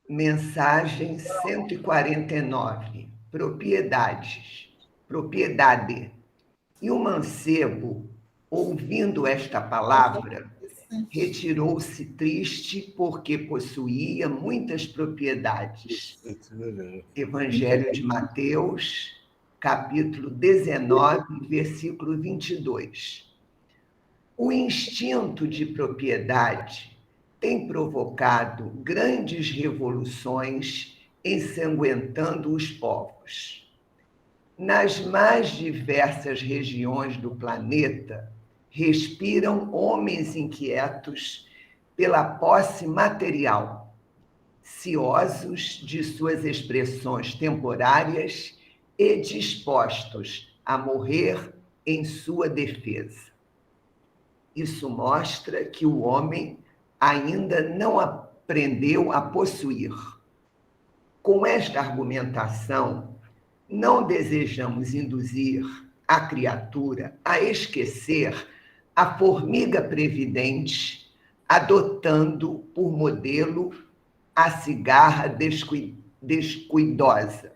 Mensagem 149. Propriedades. Propriedade. E o mancebo, ouvindo esta palavra, retirou-se triste porque possuía muitas propriedades. Evangelho de Mateus, capítulo 19, versículo 22. O instinto de propriedade tem provocado grandes revoluções, ensanguentando os povos. Nas mais diversas regiões do planeta, respiram homens inquietos pela posse material, ciosos de suas expressões temporárias e dispostos a morrer em sua defesa. Isso mostra que o homem ainda não aprendeu a possuir. Com esta argumentação, não desejamos induzir a criatura a esquecer a formiga previdente, adotando por modelo a cigarra descuidosa.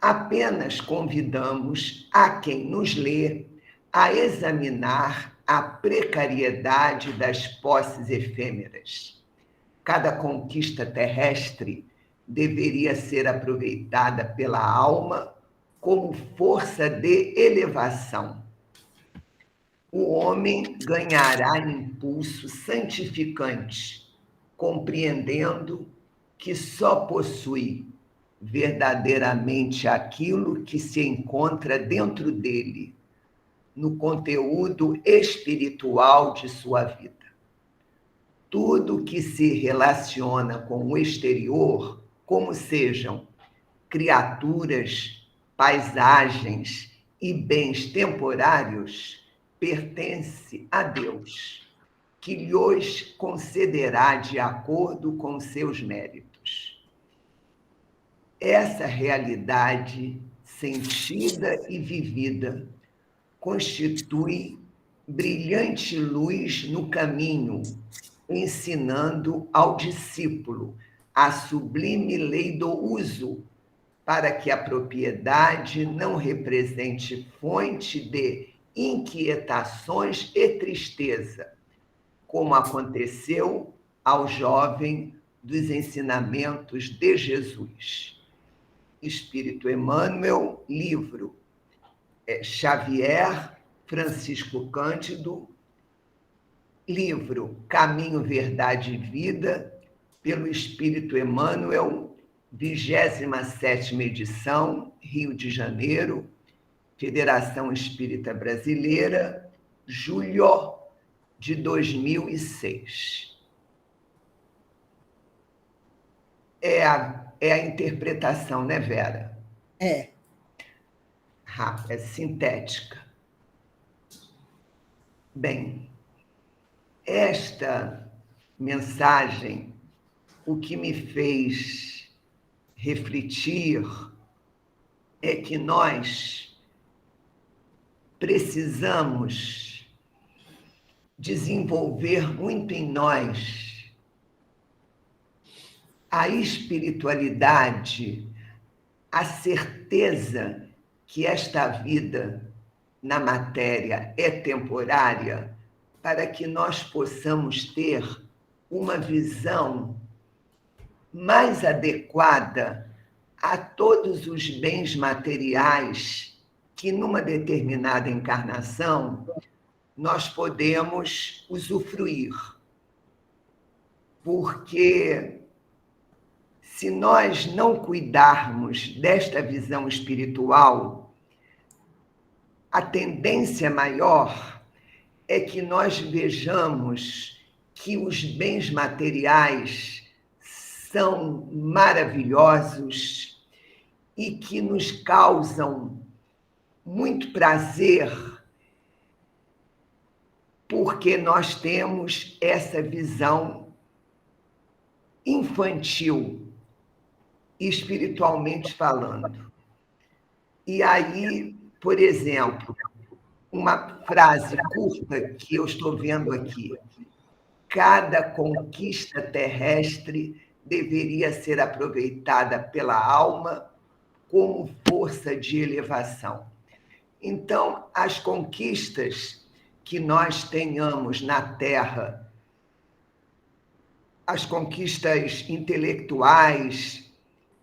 Apenas convidamos a quem nos lê a examinar a precariedade das posses efêmeras. Cada conquista terrestre deveria ser aproveitada pela alma como força de elevação. O homem ganhará impulso santificante, compreendendo que só possui verdadeiramente aquilo que se encontra dentro dele, no conteúdo espiritual de sua vida. Tudo que se relaciona com o exterior, como sejam criaturas, paisagens e bens temporários, pertence a Deus, que lhes concederá de acordo com seus méritos. Essa realidade sentida e vivida constitui brilhante luz no caminho, ensinando ao discípulo a sublime lei do uso, para que a propriedade não represente fonte de inquietações e tristeza, como aconteceu ao jovem dos ensinamentos de Jesus. Espírito Emmanuel, livro Xavier Francisco Cândido, livro Caminho, Verdade e Vida, pelo Espírito Emmanuel, 27ª edição, Rio de Janeiro, Federação Espírita Brasileira, julho de 2006. É a interpretação, né, Vera? É. É sintética. Bem, esta mensagem, o que me fez refletir é que nós precisamos desenvolver muito em nós a espiritualidade, a certeza que esta vida na matéria é temporária, para que nós possamos ter uma visão mais adequada a todos os bens materiais que, numa determinada encarnação, nós podemos usufruir. Porque, se nós não cuidarmos desta visão espiritual, a tendência maior é que nós vejamos que os bens materiais são maravilhosos e que nos causam muito prazer, porque nós temos essa visão infantil, espiritualmente falando. E aí, por exemplo, uma frase curta que eu estou vendo aqui: cada conquista terrestre deveria ser aproveitada pela alma como força de elevação. Então, as conquistas que nós tenhamos na Terra, as conquistas intelectuais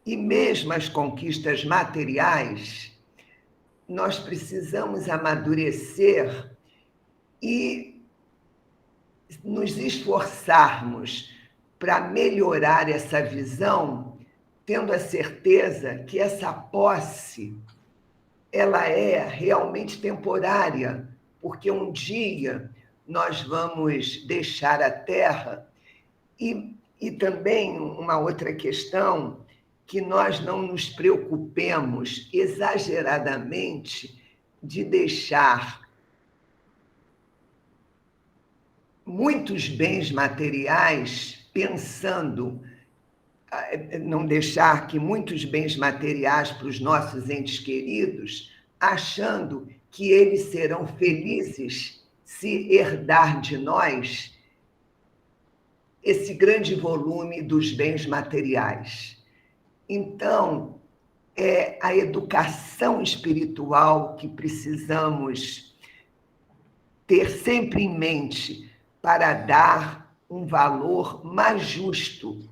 e mesmo as conquistas materiais, nós precisamos amadurecer e nos esforçarmos para melhorar essa visão, tendo a certeza que essa posse ela é realmente temporária, porque um dia nós vamos deixar a Terra e também uma outra questão, que nós não nos preocupemos exageradamente de deixar muitos bens materiais pensando, não deixar que muitos bens materiais para os nossos entes queridos, achando que eles serão felizes se herdar de nós esse grande volume dos bens materiais. Então, é a educação espiritual que precisamos ter sempre em mente para dar um valor mais justo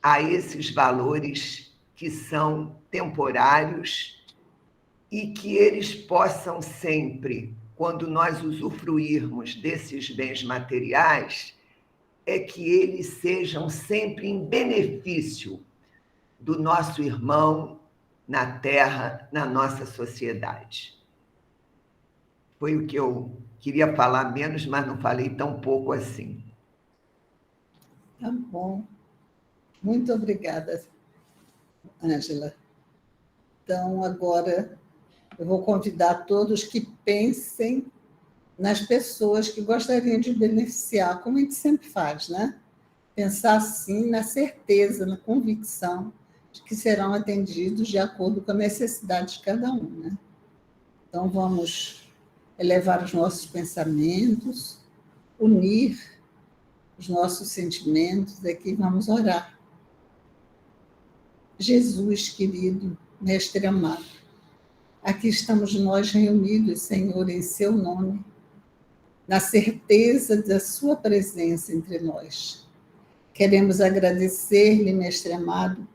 a esses valores que são temporários e que eles possam sempre, quando nós usufruirmos desses bens materiais, é que eles sejam sempre em benefício do nosso irmão na Terra, na nossa sociedade. Foi o que eu queria falar menos, mas não falei tão pouco assim. Tá bom. Muito obrigada, Ângela. Então, agora eu vou convidar todos que pensem nas pessoas que gostariam de beneficiar, como a gente sempre faz, né? Pensar, sim, na certeza, na convicção de que serão atendidos de acordo com a necessidade de cada um, né? Então, vamos elevar os nossos pensamentos, unir os nossos sentimentos, aqui vamos orar. Jesus, querido, Mestre amado, aqui estamos nós reunidos, Senhor, em seu nome, na certeza da sua presença entre nós. Queremos agradecer-lhe, Mestre amado,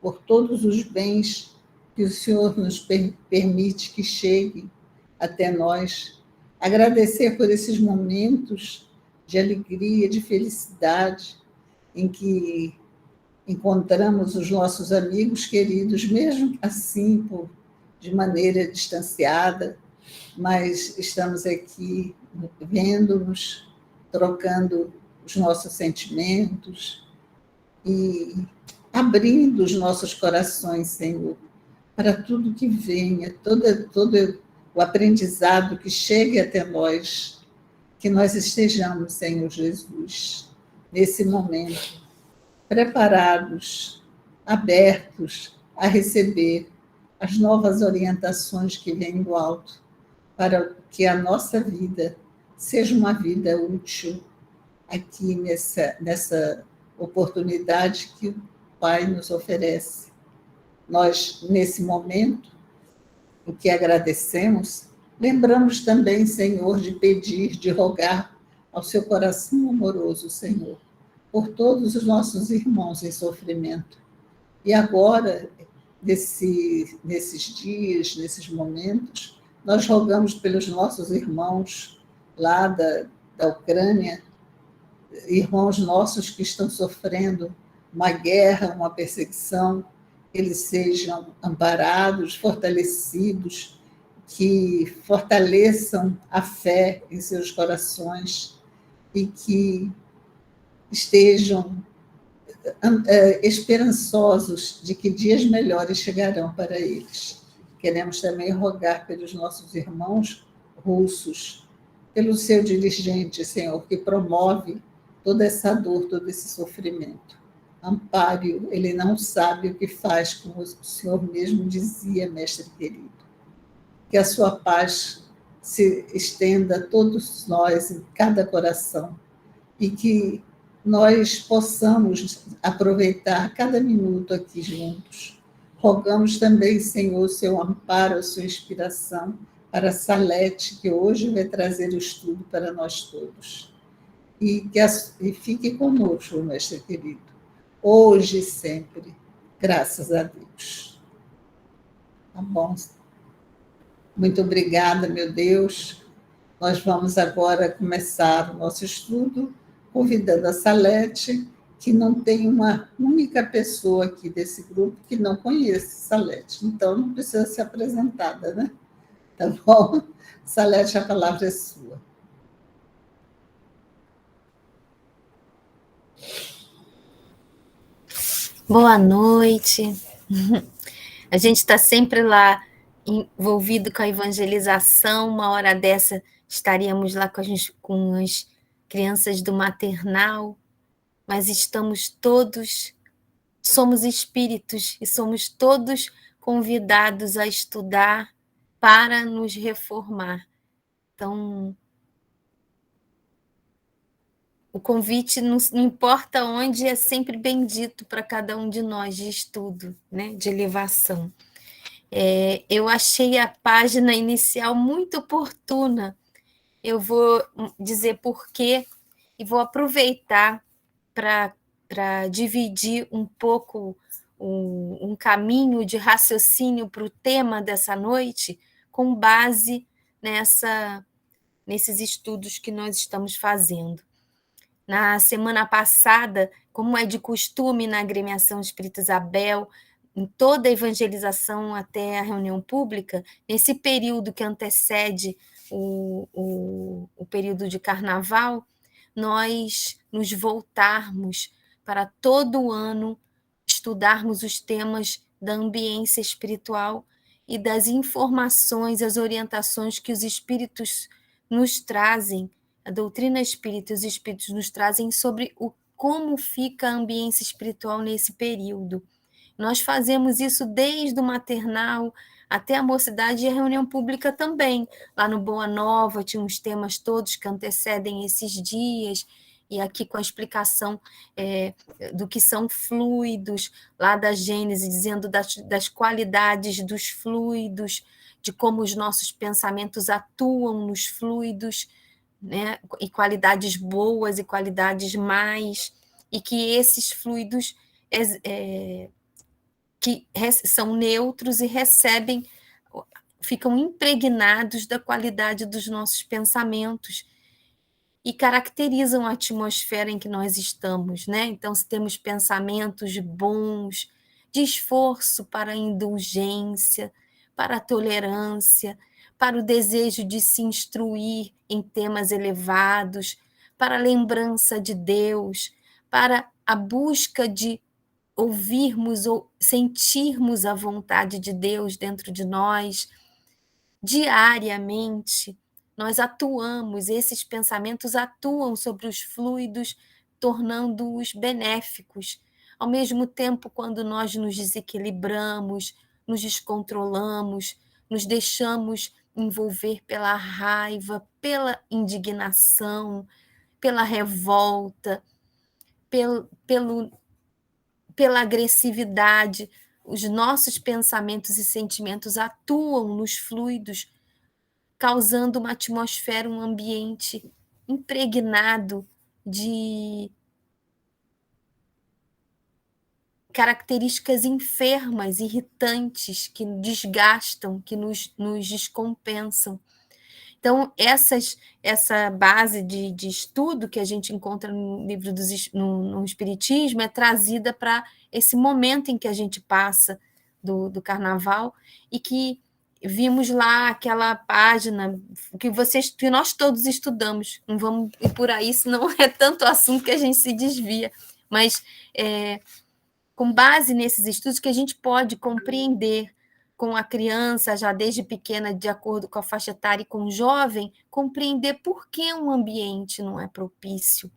por todos os bens que o Senhor nos permite que cheguem até nós. Agradecer por esses momentos de alegria, de felicidade, em que encontramos os nossos amigos queridos, mesmo assim, de maneira distanciada, mas estamos aqui vendo-nos, trocando os nossos sentimentos e abrindo os nossos corações, Senhor, para tudo que venha, todo o aprendizado que chegue até nós, que nós estejamos, Senhor Jesus, nesse momento, preparados, abertos a receber as novas orientações que vêm do alto, para que a nossa vida seja uma vida útil aqui nessa oportunidade que o Pai nos oferece. Nós, nesse momento, o que agradecemos, lembramos também, Senhor, de pedir, de rogar ao seu coração amoroso, Senhor, por todos os nossos irmãos em sofrimento. E agora, nesses dias, nesses momentos, nós rogamos pelos nossos irmãos lá da Ucrânia, irmãos nossos que estão sofrendo uma guerra, uma perseguição, que eles sejam amparados, fortalecidos, que fortaleçam a fé em seus corações e que estejam esperançosos de que dias melhores chegarão para eles. Queremos também rogar pelos nossos irmãos russos, pelo seu dirigente, Senhor, que promove toda essa dor, todo esse sofrimento. Ampare-o, ele não sabe o que faz, como o Senhor mesmo dizia, mestre querido. Que a sua paz se estenda a todos nós, em cada coração, e que nós possamos aproveitar cada minuto aqui juntos. Rogamos também, Senhor, seu amparo, a sua inspiração para a Salete, que hoje vai trazer o estudo para nós todos. E fique conosco, mestre querido, hoje e sempre, graças a Deus. Tá bom? Muito obrigada, meu Deus. Nós vamos agora começar o nosso estudo, convidando a Salete, que não tem uma única pessoa aqui desse grupo que não conhece Salete, então não precisa ser apresentada, né? Tá bom? Salete, a palavra é sua. Boa noite. A gente está sempre lá envolvido com a evangelização. Uma hora dessa estaríamos lá com as crianças do maternal, mas somos espíritos e somos todos convidados a estudar para nos reformar. Então, o convite, não importa onde, é sempre bendito para cada um de nós de estudo, né, de elevação. Eu achei a página inicial muito oportuna. Eu vou dizer por quê e vou aproveitar para dividir um pouco um caminho de raciocínio para o tema dessa noite, com base nesses estudos que nós estamos fazendo. Na semana passada, como é de costume na Agremiação Espírita Isabel, em toda a evangelização até a reunião pública, nesse período que antecede o período de carnaval, nós nos voltarmos para todo ano estudarmos os temas da ambiência espiritual e das informações, as orientações que os espíritos nos trazem, a doutrina espírita e os espíritos nos trazem sobre como fica a ambiência espiritual nesse período. Nós fazemos isso desde o maternal até a mocidade e a reunião pública também. Lá no Boa Nova tinha os temas todos que antecedem esses dias, e aqui com a explicação do que são fluidos, lá da Gênese, dizendo das qualidades dos fluidos, de como os nossos pensamentos atuam nos fluidos, né? E qualidades boas e qualidades más, e que esses fluidos que são neutros e ficam impregnados da qualidade dos nossos pensamentos e caracterizam a atmosfera em que nós estamos, né? Então, se temos pensamentos bons, de esforço para a indulgência, para a tolerância, para o desejo de se instruir em temas elevados, para a lembrança de Deus, para a busca de ouvirmos ou sentirmos a vontade de Deus dentro de nós, diariamente, nós atuamos, esses pensamentos atuam sobre os fluidos, tornando-os benéficos. Ao mesmo tempo, quando nós nos desequilibramos, nos descontrolamos, nos deixamos envolver pela raiva, pela indignação, pela revolta, pela agressividade, os nossos pensamentos e sentimentos atuam nos fluidos, causando uma atmosfera, um ambiente impregnado de características enfermas, irritantes, que desgastam, que nos descompensam. Então, essa base de estudo que a gente encontra no livro no Espiritismo é trazida para esse momento em que a gente passa do Carnaval, e que vimos lá aquela página que nós todos estudamos. Não vamos ir por aí, senão é tanto assunto que a gente se desvia. Mas, com base nesses estudos, que a gente pode compreender com a criança, já desde pequena, de acordo com a faixa etária, e com o jovem, compreender por que um ambiente não é propício,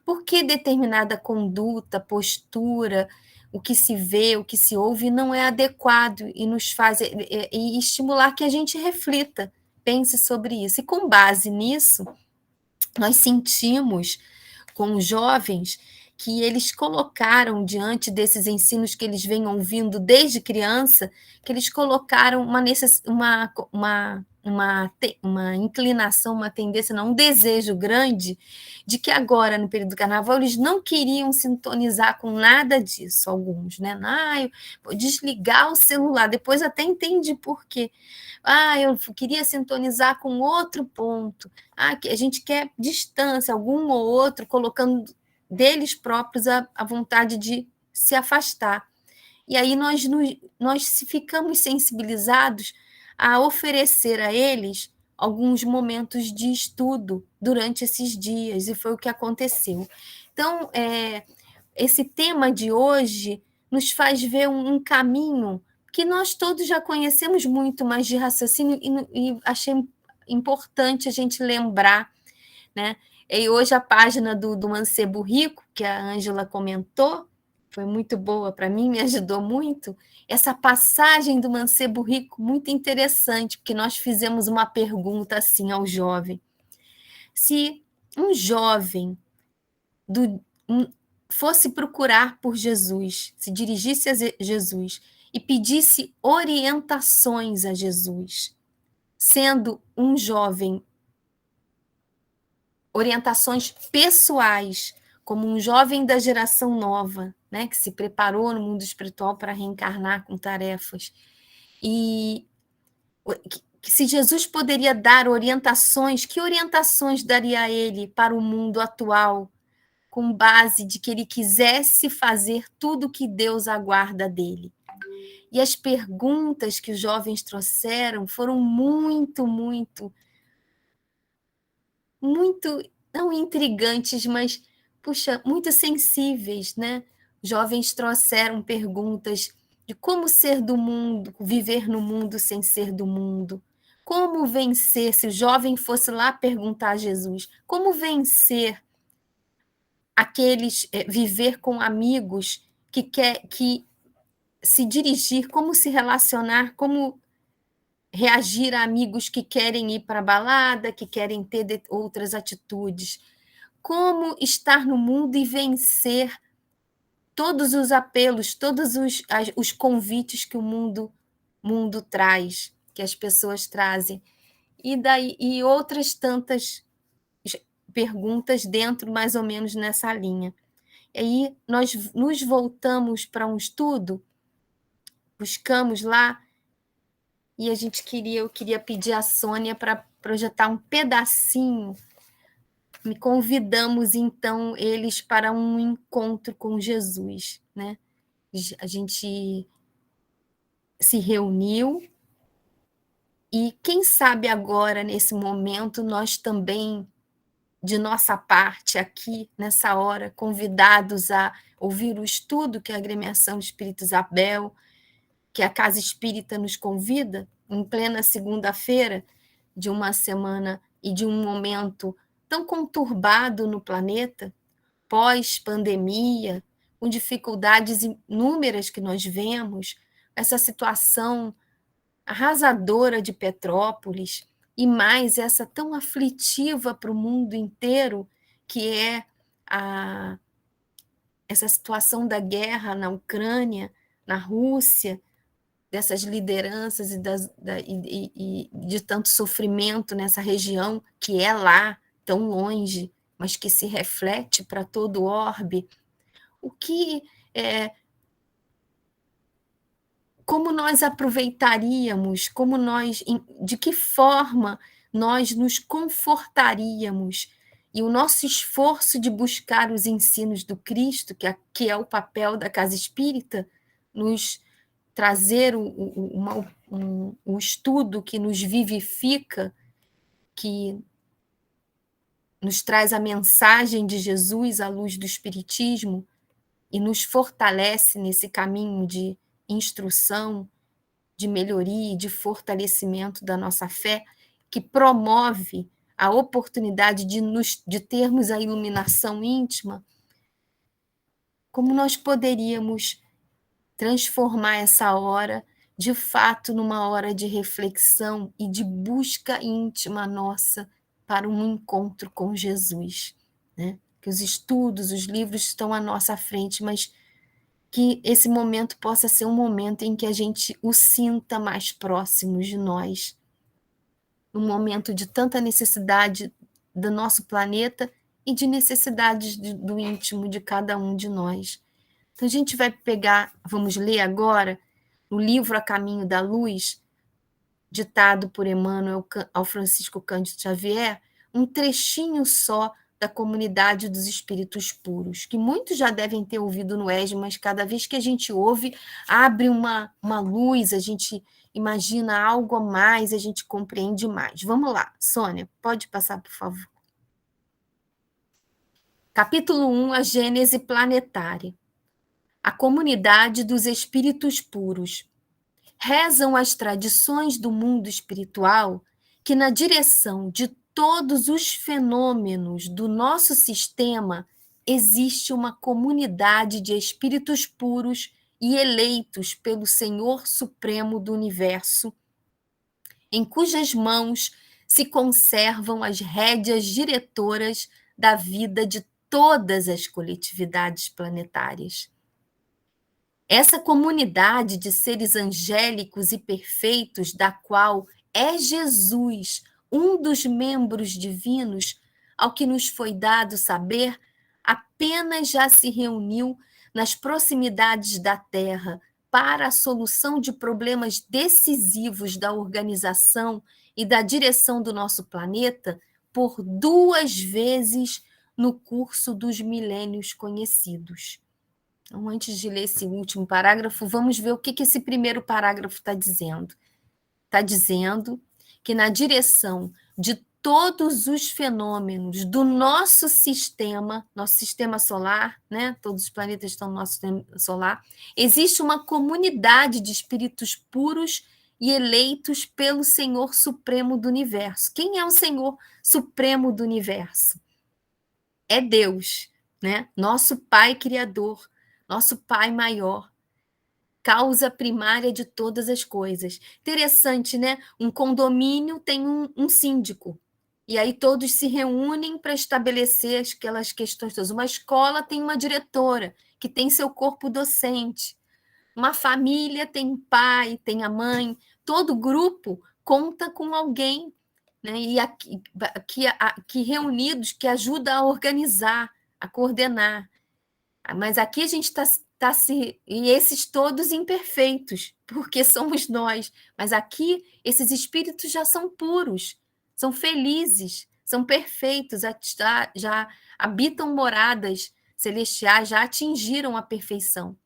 por que determinada conduta, postura, o que se vê, o que se ouve, não é adequado, e nos faz e estimular que a gente reflita, pense sobre isso. E com base nisso, nós sentimos com os jovens, que eles colocaram diante desses ensinos que eles vêm ouvindo desde criança, que eles colocaram uma inclinação, uma tendência, não, um desejo grande de que agora, no período do carnaval, eles não queriam sintonizar com nada disso, alguns, né? Eu vou desligar o celular, depois até entendi por quê. Eu queria sintonizar com outro ponto. A gente quer distância, algum ou outro, colocando deles próprios a vontade de se afastar. E aí nós ficamos sensibilizados a oferecer a eles alguns momentos de estudo durante esses dias, e foi o que aconteceu. Então, esse tema de hoje nos faz ver um caminho que nós todos já conhecemos muito mais de raciocínio, e achei importante a gente lembrar, né? E hoje a página do Mancebo Rico, que a Ângela comentou, foi muito boa para mim, me ajudou muito. Essa passagem do Mancebo Rico, muito interessante, porque nós fizemos uma pergunta assim ao jovem. Se um jovem fosse procurar por Jesus, se dirigisse a Jesus e pedisse orientações a Jesus, sendo um jovem, orientações pessoais, como um jovem da geração nova, né, que se preparou no mundo espiritual para reencarnar com tarefas, e que se Jesus poderia dar orientações, que orientações daria a ele para o mundo atual, com base de que ele quisesse fazer tudo o que Deus aguarda dele? E as perguntas que os jovens trouxeram foram muito, muito, muito, não intrigantes, mas, puxa, muito sensíveis, né? Jovens trouxeram perguntas de como ser do mundo, viver no mundo sem ser do mundo. Como vencer, se o jovem fosse lá perguntar a Jesus, como vencer aqueles, viver com amigos que se dirigir, como se relacionar, como reagir a amigos que querem ir para a balada, que querem ter outras atitudes. Como estar no mundo e vencer todos os apelos, todos os convites que o mundo traz, que as pessoas trazem. E outras tantas perguntas dentro, mais ou menos, nessa linha. E aí nós nos voltamos para um estudo, buscamos lá, e eu queria pedir à Sônia para projetar um pedacinho. Me convidamos, então, eles para um encontro com Jesus, né? A gente se reuniu e, quem sabe agora, nesse momento, nós também, de nossa parte, aqui, nessa hora, convidados a ouvir o estudo que a Agremiação Espírita Isabel, que a Casa Espírita nos convida, em plena segunda-feira de uma semana e de um momento tão conturbado no planeta, pós-pandemia, com dificuldades inúmeras que nós vemos, essa situação arrasadora de Petrópolis, e mais essa tão aflitiva para o mundo inteiro, que é essa situação da guerra na Ucrânia, na Rússia, dessas lideranças e de tanto sofrimento nessa região, que é lá, tão longe, mas que se reflete para todo o orbe. Como nós aproveitaríamos, de que forma nós nos confortaríamos, e o nosso esforço de buscar os ensinos do Cristo, que é o papel da Casa Espírita, nos trazer um estudo que nos vivifica, que nos traz a mensagem de Jesus à luz do Espiritismo e nos fortalece nesse caminho de instrução, de melhoria e de fortalecimento da nossa fé, que promove a oportunidade de termos a iluminação íntima. Como nós poderíamos transformar essa hora, de fato, numa hora de reflexão e de busca íntima nossa para um encontro com Jesus, né? que os estudos, os livros estão à nossa frente, mas que esse momento possa ser um momento em que a gente o sinta mais próximo de nós, um momento de tanta necessidade do nosso planeta e de necessidades do íntimo de cada um de nós. Então a gente vai pegar, vamos ler agora, o livro A Caminho da Luz, ditado por Emmanuel ao Francisco Cândido Xavier, um trechinho só da Comunidade dos Espíritos Puros, que muitos já devem ter ouvido no ESG, mas cada vez que a gente ouve, abre uma luz, a gente imagina algo a mais, a gente compreende mais. Vamos lá, Sônia, pode passar, por favor. Capítulo 1, a Gênese Planetária. A Comunidade dos Espíritos Puros. Rezam as tradições do mundo espiritual que, na direção de todos os fenômenos do nosso sistema, existe uma comunidade de espíritos puros e eleitos pelo Senhor Supremo do Universo, em cujas mãos se conservam as rédeas diretoras da vida de todas as coletividades planetárias. Essa comunidade de seres angélicos e perfeitos, da qual é Jesus, um dos membros divinos, ao que nos foi dado saber, apenas já se reuniu nas proximidades da Terra para a solução de problemas decisivos da organização e da direção do nosso planeta por 2 vezes no curso dos milênios conhecidos. Então, antes de ler esse último parágrafo, vamos ver o que esse primeiro parágrafo está dizendo. Está dizendo que na direção de todos os fenômenos do nosso sistema solar, né? Todos os planetas estão no nosso sistema solar, existe uma comunidade de espíritos puros e eleitos pelo Senhor Supremo do Universo. Quem é o Senhor Supremo do Universo? É Deus, né? Nosso Pai Criador, nosso Pai maior, causa primária de todas as coisas. Interessante, né? Um condomínio tem um síndico, e aí todos se reúnem para estabelecer aquelas questões todas. Uma escola tem uma diretora, que tem seu corpo docente. Uma família tem um pai, tem a mãe. Todo grupo conta com alguém, né? E aqui reunidos, que ajuda a organizar, a coordenar. Mas aqui a gente está e esses todos imperfeitos, porque somos nós. Mas aqui esses espíritos já são puros, são felizes, são perfeitos, já habitam moradas celestiais, já atingiram a perfeição.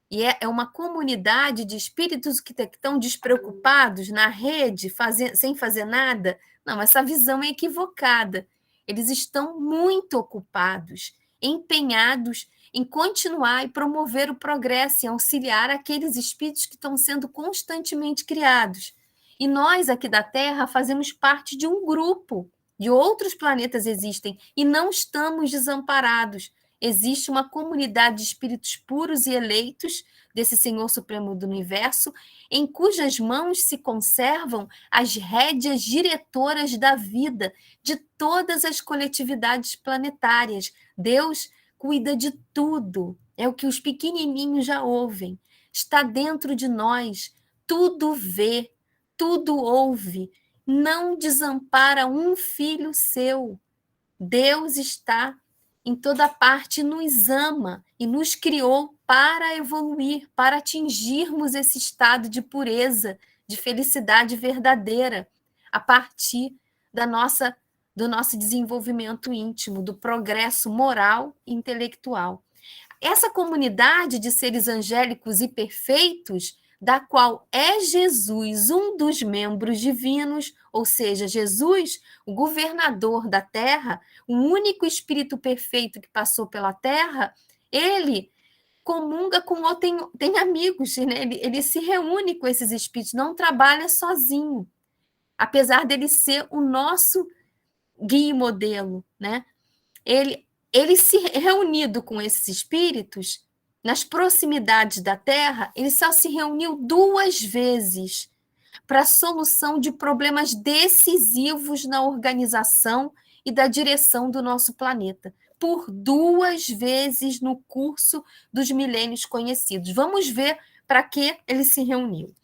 E é uma comunidade de espíritos que estão despreocupados na rede, sem fazer nada. Não, essa visão é equivocada. Eles estão muito ocupados, empenhados em continuar e promover o progresso e auxiliar aqueles espíritos que estão sendo constantemente criados. E nós, aqui da Terra, fazemos parte de um grupo, de outros planetas existem, e não estamos desamparados. Existe uma comunidade de espíritos puros e eleitos desse Senhor Supremo do Universo, em cujas mãos se conservam as rédeas diretoras da vida de todas as coletividades planetárias. Deus cuida de tudo, é o que os pequenininhos já ouvem. Está dentro de nós, tudo vê, tudo ouve, não desampara um filho seu. Deus está em toda parte, nos ama e nos criou para evoluir, para atingirmos esse estado de pureza, de felicidade verdadeira, a partir do nosso desenvolvimento íntimo, do progresso moral e intelectual. Essa comunidade de seres angélicos e perfeitos, da qual é Jesus um dos membros divinos, ou seja, Jesus, o governador da Terra, o único espírito perfeito que passou pela Terra, ele comunga com outro, tem amigos, né? Ele se reúne com esses espíritos, não trabalha sozinho, apesar dele ser o nosso guia e modelo, né? Ele se reunido com esses espíritos, nas proximidades da Terra, ele só se reuniu 2 vezes para a solução de problemas decisivos na organização e da direção do nosso planeta. por 2 vezes no curso dos milênios conhecidos. Vamos ver para que ele se reuniu.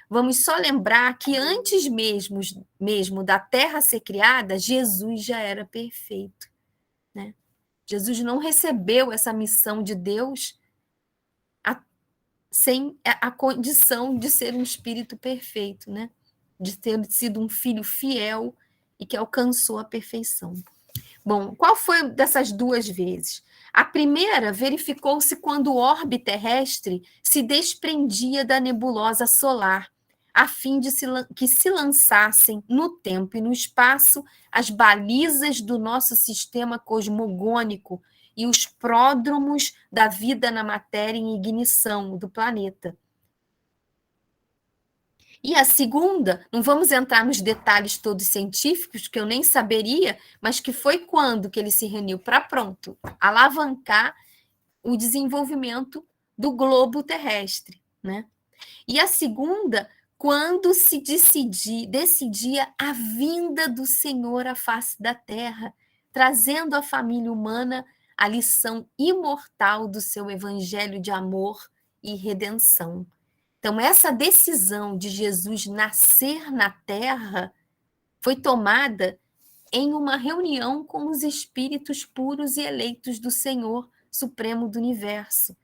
Vamos só lembrar que antes mesmo da Terra ser criada, Jesus já era perfeito, né? Jesus não recebeu essa missão de Deus sem a condição de ser um espírito perfeito, né? De ter sido um filho fiel e que alcançou a perfeição. Bom, qual foi dessas 2 vezes? A primeira verificou-se quando o orbe terrestre se desprendia da nebulosa solar, a fim de que se lançassem no tempo e no espaço as balizas do nosso sistema cosmogônico e os pródromos da vida na matéria em ignição do planeta. E a segunda, não vamos entrar nos detalhes todos científicos, que eu nem saberia, mas que foi quando que ele se reuniu para, pronto, alavancar o desenvolvimento do globo terrestre, né? E a segunda, quando se decidia a vinda do Senhor à face da terra, trazendo à família humana a lição imortal do seu evangelho de amor e redenção. Então, essa decisão de Jesus nascer na terra foi tomada em uma reunião com os espíritos puros e eleitos do Senhor Supremo do Universo.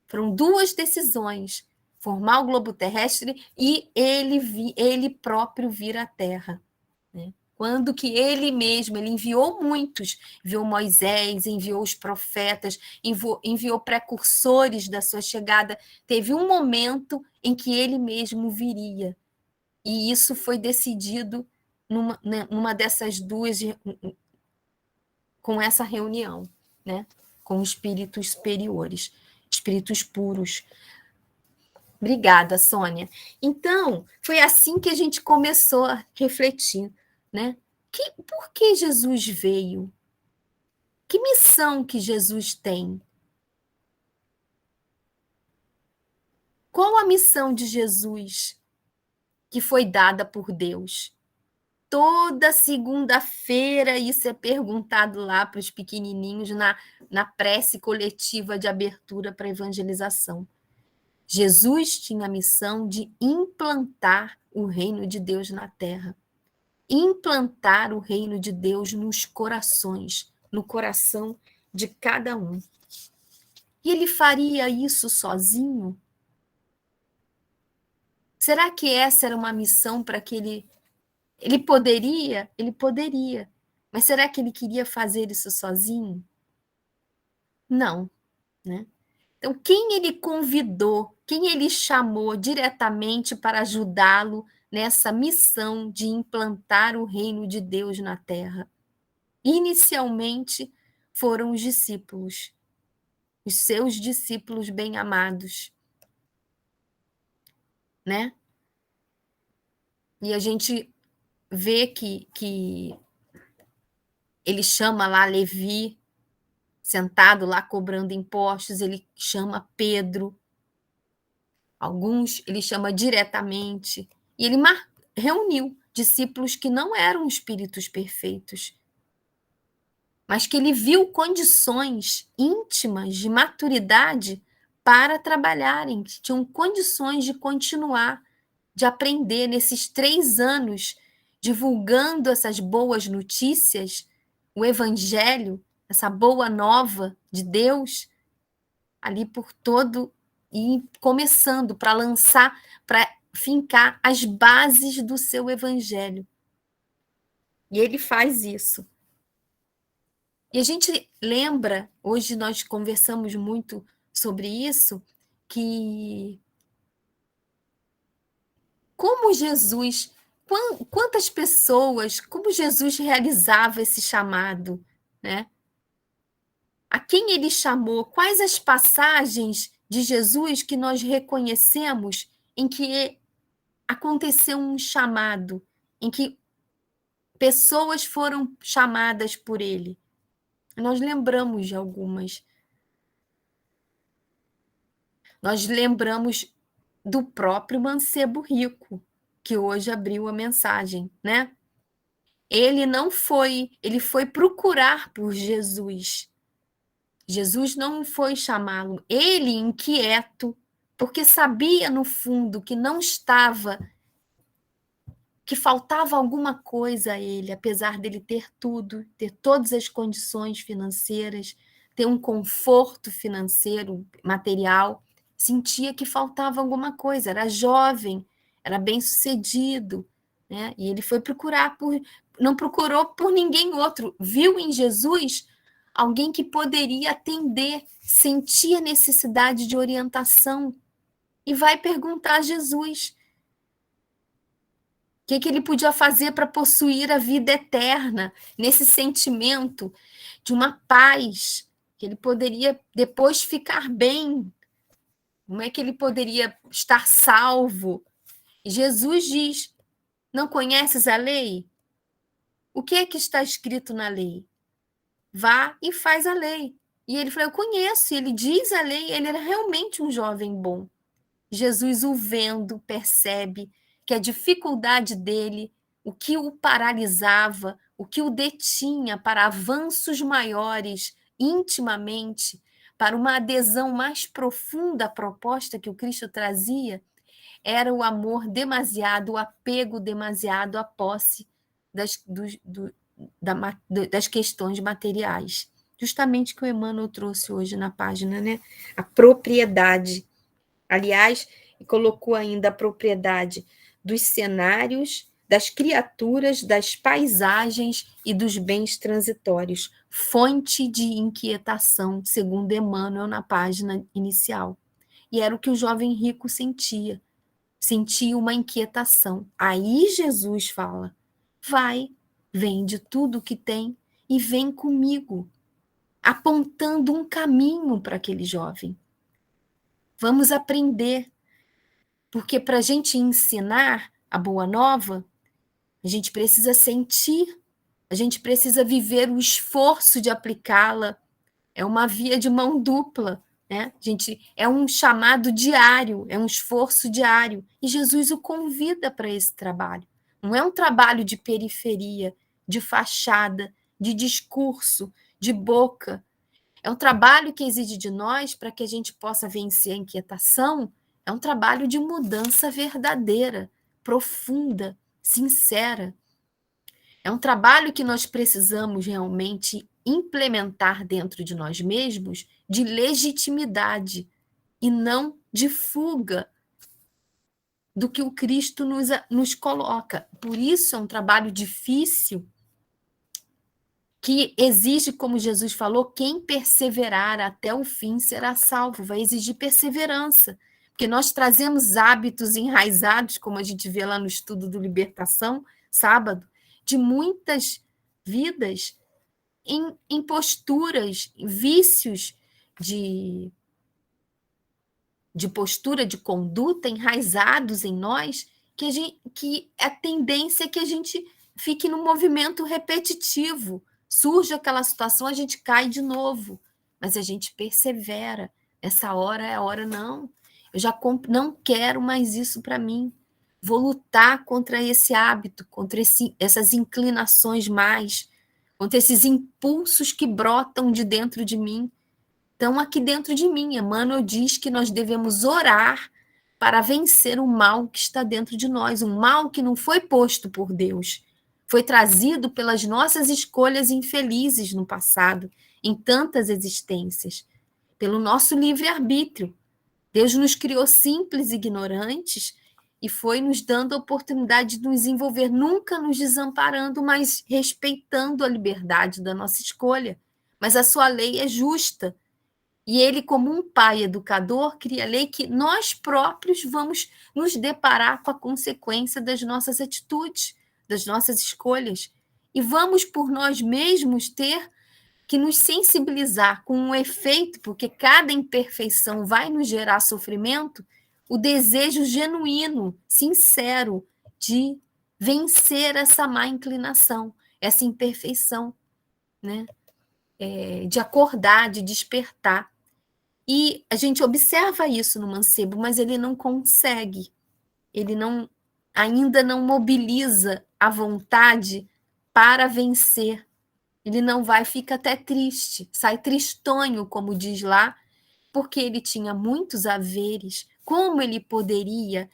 Foram 2 decisões, formar o globo terrestre e ele próprio vir à terra, né? Quando que ele mesmo, ele enviou muitos, enviou Moisés, enviou os profetas, enviou precursores da sua chegada, teve um momento em que ele mesmo viria. E isso foi decidido numa dessas 2, com essa reunião, né? Com espíritos superiores, espíritos puros. Obrigada, Sônia. Então, foi assim que a gente começou a refletir, né? Por que Jesus veio? Que missão que Jesus tem? Qual a missão de Jesus que foi dada por Deus? Toda segunda-feira isso é perguntado lá para os pequenininhos na prece coletiva de abertura para a evangelização. Jesus tinha a missão de implantar o reino de Deus na terra. Implantar o reino de Deus nos corações, no coração de cada um. E ele faria isso sozinho? Será que essa era uma missão para que ele poderia? Ele poderia. Mas será que ele queria fazer isso sozinho? Não, né? Então, quem ele convidou, quem ele chamou diretamente para ajudá-lo nessa missão de implantar o reino de Deus na terra? Inicialmente foram os discípulos, os seus discípulos bem-amados, né? E a gente vê que ele chama lá Levi, sentado lá cobrando impostos, ele chama Pedro, alguns ele chama diretamente, e ele reuniu discípulos que não eram espíritos perfeitos, mas que ele viu condições íntimas de maturidade para trabalharem, que tinham condições de continuar, de aprender nesses 3 anos, divulgando essas boas notícias, o evangelho, essa boa nova de Deus, ali por todo, e começando para lançar, para fincar as bases do seu evangelho. E ele faz isso. E a gente lembra, hoje nós conversamos muito sobre isso, que como Jesus, quantas pessoas, como Jesus realizava esse chamado, né? A quem ele chamou, quais as passagens de Jesus que nós reconhecemos em que aconteceu um chamado, em que pessoas foram chamadas por ele. Nós lembramos de algumas. Nós lembramos do próprio mancebo rico, que hoje abriu a mensagem, né? Ele foi procurar por Jesus. Jesus não foi chamá-lo, ele inquieto, porque sabia no fundo que não estava, que faltava alguma coisa a ele, apesar dele ter tudo, ter todas as condições financeiras, ter um conforto financeiro, material, sentia que faltava alguma coisa, era jovem, era bem-sucedido, né? E ele foi procurar não procurou por ninguém outro, viu em Jesus alguém que poderia atender, sentia necessidade de orientação e vai perguntar a Jesus o que ele podia fazer para possuir a vida eterna, nesse sentimento de uma paz, que ele poderia depois ficar bem, como é que ele poderia estar salvo? E Jesus diz, não conheces a lei? O que é que está escrito na lei? Vá e faz a lei. E ele falou, eu conheço, ele diz a lei, ele era realmente um jovem bom. Jesus, o vendo, percebe que a dificuldade dele, o que o paralisava, o que o detinha para avanços maiores intimamente, para uma adesão mais profunda à proposta que o Cristo trazia, era o amor demasiado, o apego demasiado à posse das questões materiais. Justamente que o Emmanuel trouxe hoje na página, né? A propriedade. Aliás, colocou ainda a propriedade dos cenários, das criaturas, das paisagens e dos bens transitórios, fonte de inquietação, segundo Emmanuel na página inicial. E era o que o jovem rico sentia uma inquietação. Aí Jesus fala, vai, vende tudo o que tem e vem comigo, apontando um caminho para aquele jovem. Vamos aprender, porque para a gente ensinar a boa nova, a gente precisa sentir, a gente precisa viver o esforço de aplicá-la. É uma via de mão dupla, né? É um chamado diário, é um esforço diário. E Jesus o convida para esse trabalho. Não é um trabalho de periferia, de fachada, de discurso, de boca. É um trabalho que exige de nós, para que a gente possa vencer a inquietação, é um trabalho de mudança verdadeira, profunda, sincera. É um trabalho que nós precisamos realmente implementar dentro de nós mesmos de legitimidade e não de fuga do que o Cristo nos coloca. Por isso é um trabalho difícil, que exige, como Jesus falou, quem perseverar até o fim será salvo, vai exigir perseverança, porque nós trazemos hábitos enraizados, como a gente vê lá no estudo do Libertação, sábado, de muitas vidas em posturas, vícios de postura, de conduta enraizados em nós, que a tendência é que a gente fique num movimento repetitivo. Surge aquela situação, a gente cai de novo, mas a gente persevera. Essa hora é a hora, não. Eu já não quero mais isso para mim. Vou lutar contra esse hábito, contra essas inclinações mais, contra esses impulsos que brotam de dentro de mim. Então, aqui dentro de mim, Emmanuel diz que nós devemos orar para vencer o mal que está dentro de nós, um mal que não foi posto por Deus, foi trazido pelas nossas escolhas infelizes no passado, em tantas existências, pelo nosso livre-arbítrio. Deus nos criou simples e ignorantes e foi nos dando a oportunidade de nos envolver, nunca nos desamparando, mas respeitando a liberdade da nossa escolha. Mas a sua lei é justa. E ele, como um pai educador, cria a lei que nós próprios vamos nos deparar com a consequência das nossas atitudes, das nossas escolhas. E vamos, por nós mesmos, ter que nos sensibilizar com um efeito, porque cada imperfeição vai nos gerar sofrimento, o desejo genuíno, sincero, de vencer essa má inclinação, essa imperfeição, né? De acordar, de despertar. E a gente observa isso no mancebo, mas ele não consegue, ele ainda não mobiliza a vontade para vencer Ele não vai, fica até triste, sai tristonho, como diz lá, porque ele tinha muitos haveres. Como ele poderia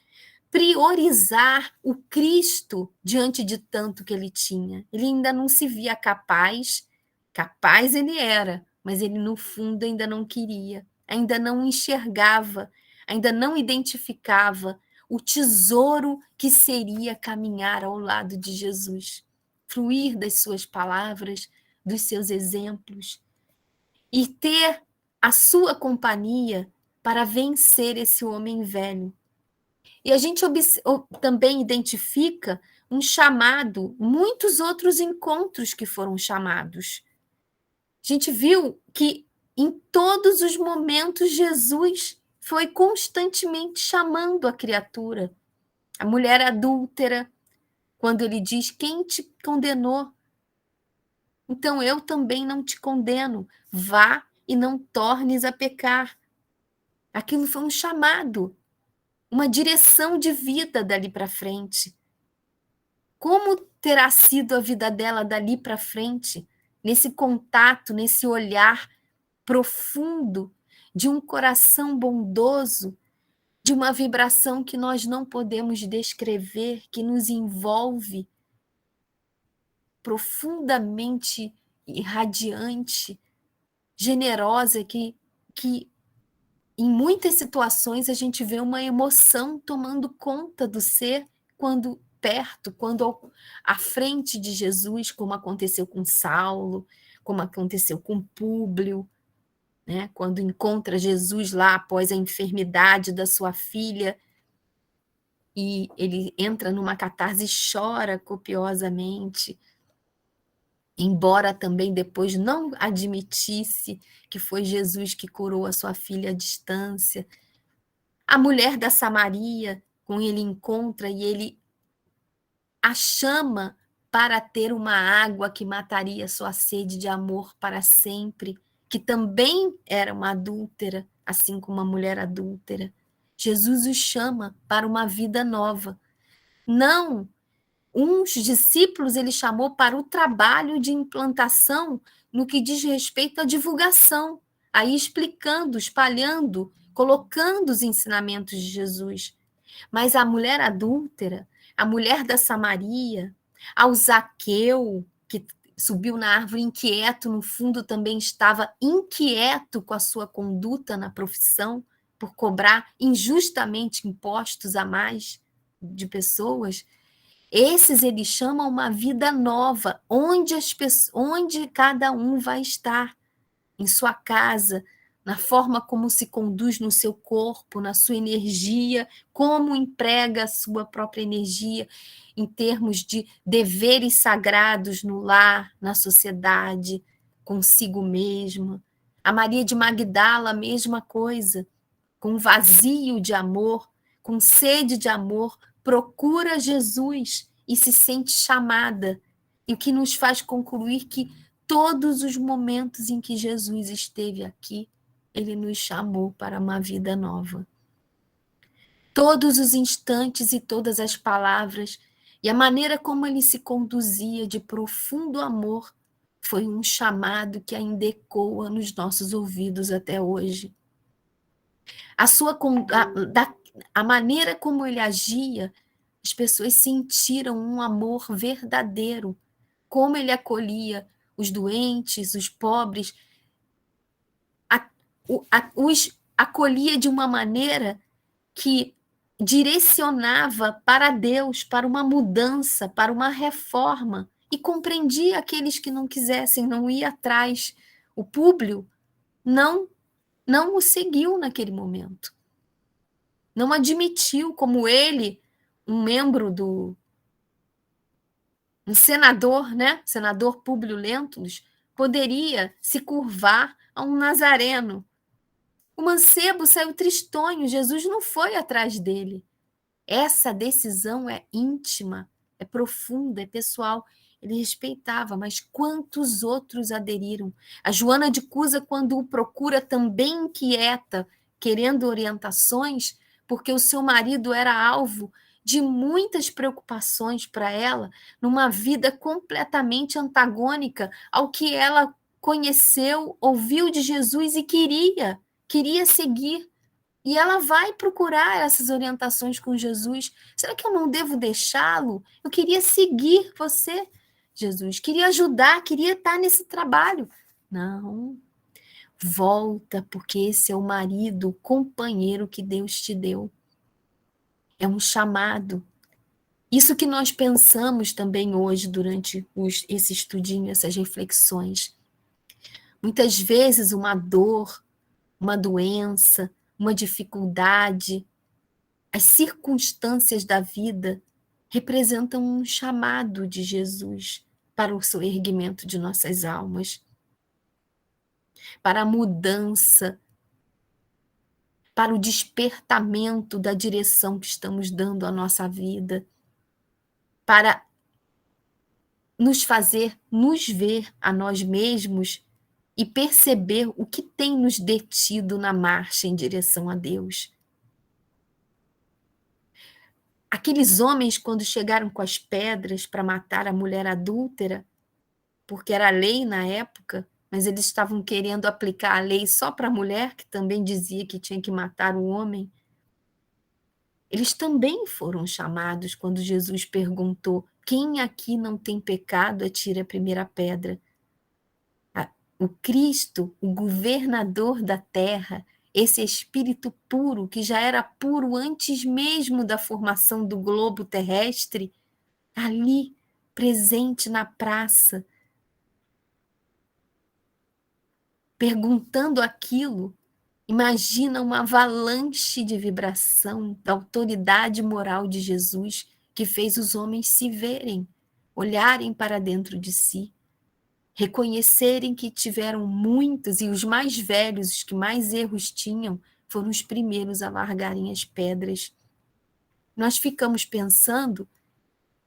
priorizar o Cristo diante de tanto que ele tinha? Ele ainda não se via capaz ele era, mas ele no fundo ainda não queria, ainda não enxergava, ainda não identificava o tesouro que seria caminhar ao lado de Jesus, fruir das suas palavras, dos seus exemplos e ter a sua companhia para vencer esse homem velho. E a gente também identifica um chamado, muitos outros encontros que foram chamados. A gente viu que em todos os momentos Jesus foi constantemente chamando a criatura. A mulher adúltera, quando ele diz: quem te condenou? Então eu também não te condeno. Vá e não tornes a pecar. Aquilo foi um chamado, uma direção de vida dali para frente. Como terá sido a vida dela dali para frente, nesse contato, nesse olhar profundo de um coração bondoso, de uma vibração que nós não podemos descrever, que nos envolve profundamente irradiante, generosa, que em muitas situações a gente vê uma emoção tomando conta do ser quando perto, quando à frente de Jesus, como aconteceu com Saulo, como aconteceu com Públio, né? Quando encontra Jesus lá após a enfermidade da sua filha, e ele entra numa catarse e chora copiosamente, embora também depois não admitisse que foi Jesus que curou a sua filha à distância. A mulher da Samaria, com ele encontra e ele a chama para ter uma água que mataria sua sede de amor para sempre, que também era uma adúltera, assim como uma mulher adúltera. Jesus os chama para uma vida nova. Não, uns discípulos ele chamou para o trabalho de implantação no que diz respeito à divulgação, aí explicando, espalhando, colocando os ensinamentos de Jesus. Mas a mulher adúltera, a mulher da Samaria, ao Zaqueu, que subiu na árvore inquieto, no fundo também estava inquieto com a sua conduta na profissão, por cobrar injustamente impostos a mais de pessoas. Esses ele chama uma vida nova, onde cada um vai estar, em sua casa, na forma como se conduz no seu corpo, na sua energia, como emprega a sua própria energia em termos de deveres sagrados no lar, na sociedade, consigo mesma. A Maria de Magdala, a mesma coisa, com vazio de amor, com sede de amor, procura Jesus e se sente chamada, e o que nos faz concluir que todos os momentos em que Jesus esteve aqui, ele nos chamou para uma vida nova. Todos os instantes e todas as palavras e a maneira como ele se conduzia de profundo amor foi um chamado que ainda ecoa nos nossos ouvidos até hoje. A maneira como ele agia, as pessoas sentiram um amor verdadeiro, como ele acolhia os doentes, os pobres, os acolhia de uma maneira que direcionava para Deus, para uma mudança, para uma reforma, e compreendia aqueles que não quisessem, não ir atrás. O Públio não o seguiu naquele momento. Não admitiu, como ele, um membro um senador, né? Senador Públio Lentulus, poderia se curvar a um nazareno. O mancebo saiu tristonho, Jesus não foi atrás dele. Essa decisão é íntima, é profunda, é pessoal. Ele respeitava, mas quantos outros aderiram? A Joana de Cusa, quando o procura também inquieta, querendo orientações, porque o seu marido era alvo de muitas preocupações para ela, numa vida completamente antagônica ao que ela conheceu, ouviu de Jesus e queria seguir. E ela vai procurar essas orientações com Jesus. Será que eu não devo deixá-lo? Eu queria seguir você, Jesus. Queria ajudar, queria estar nesse trabalho. Não. Volta, porque esse é o marido, o companheiro que Deus te deu. É um chamado. Isso que nós pensamos também hoje durante esse estudinho, essas reflexões. Muitas vezes uma dor, uma doença, uma dificuldade, as circunstâncias da vida representam um chamado de Jesus para o soerguimento de nossas almas, para a mudança, para o despertamento da direção que estamos dando à nossa vida, para nos fazer nos ver a nós mesmos e perceber o que tem nos detido na marcha em direção a Deus. Aqueles homens, quando chegaram com as pedras para matar a mulher adúltera, porque era lei na época, mas eles estavam querendo aplicar a lei só para a mulher, que também dizia que tinha que matar o homem. Eles também foram chamados quando Jesus perguntou: quem aqui não tem pecado, atire a primeira pedra. O Cristo, o governador da terra, esse espírito puro, que já era puro antes mesmo da formação do globo terrestre, ali, presente na praça, perguntando aquilo. Imagina uma avalanche de vibração da autoridade moral de Jesus, que fez os homens se verem, olharem para dentro de si, reconhecerem que tiveram muitos, e os mais velhos, os que mais erros tinham, foram os primeiros a largarem as pedras. Nós ficamos pensando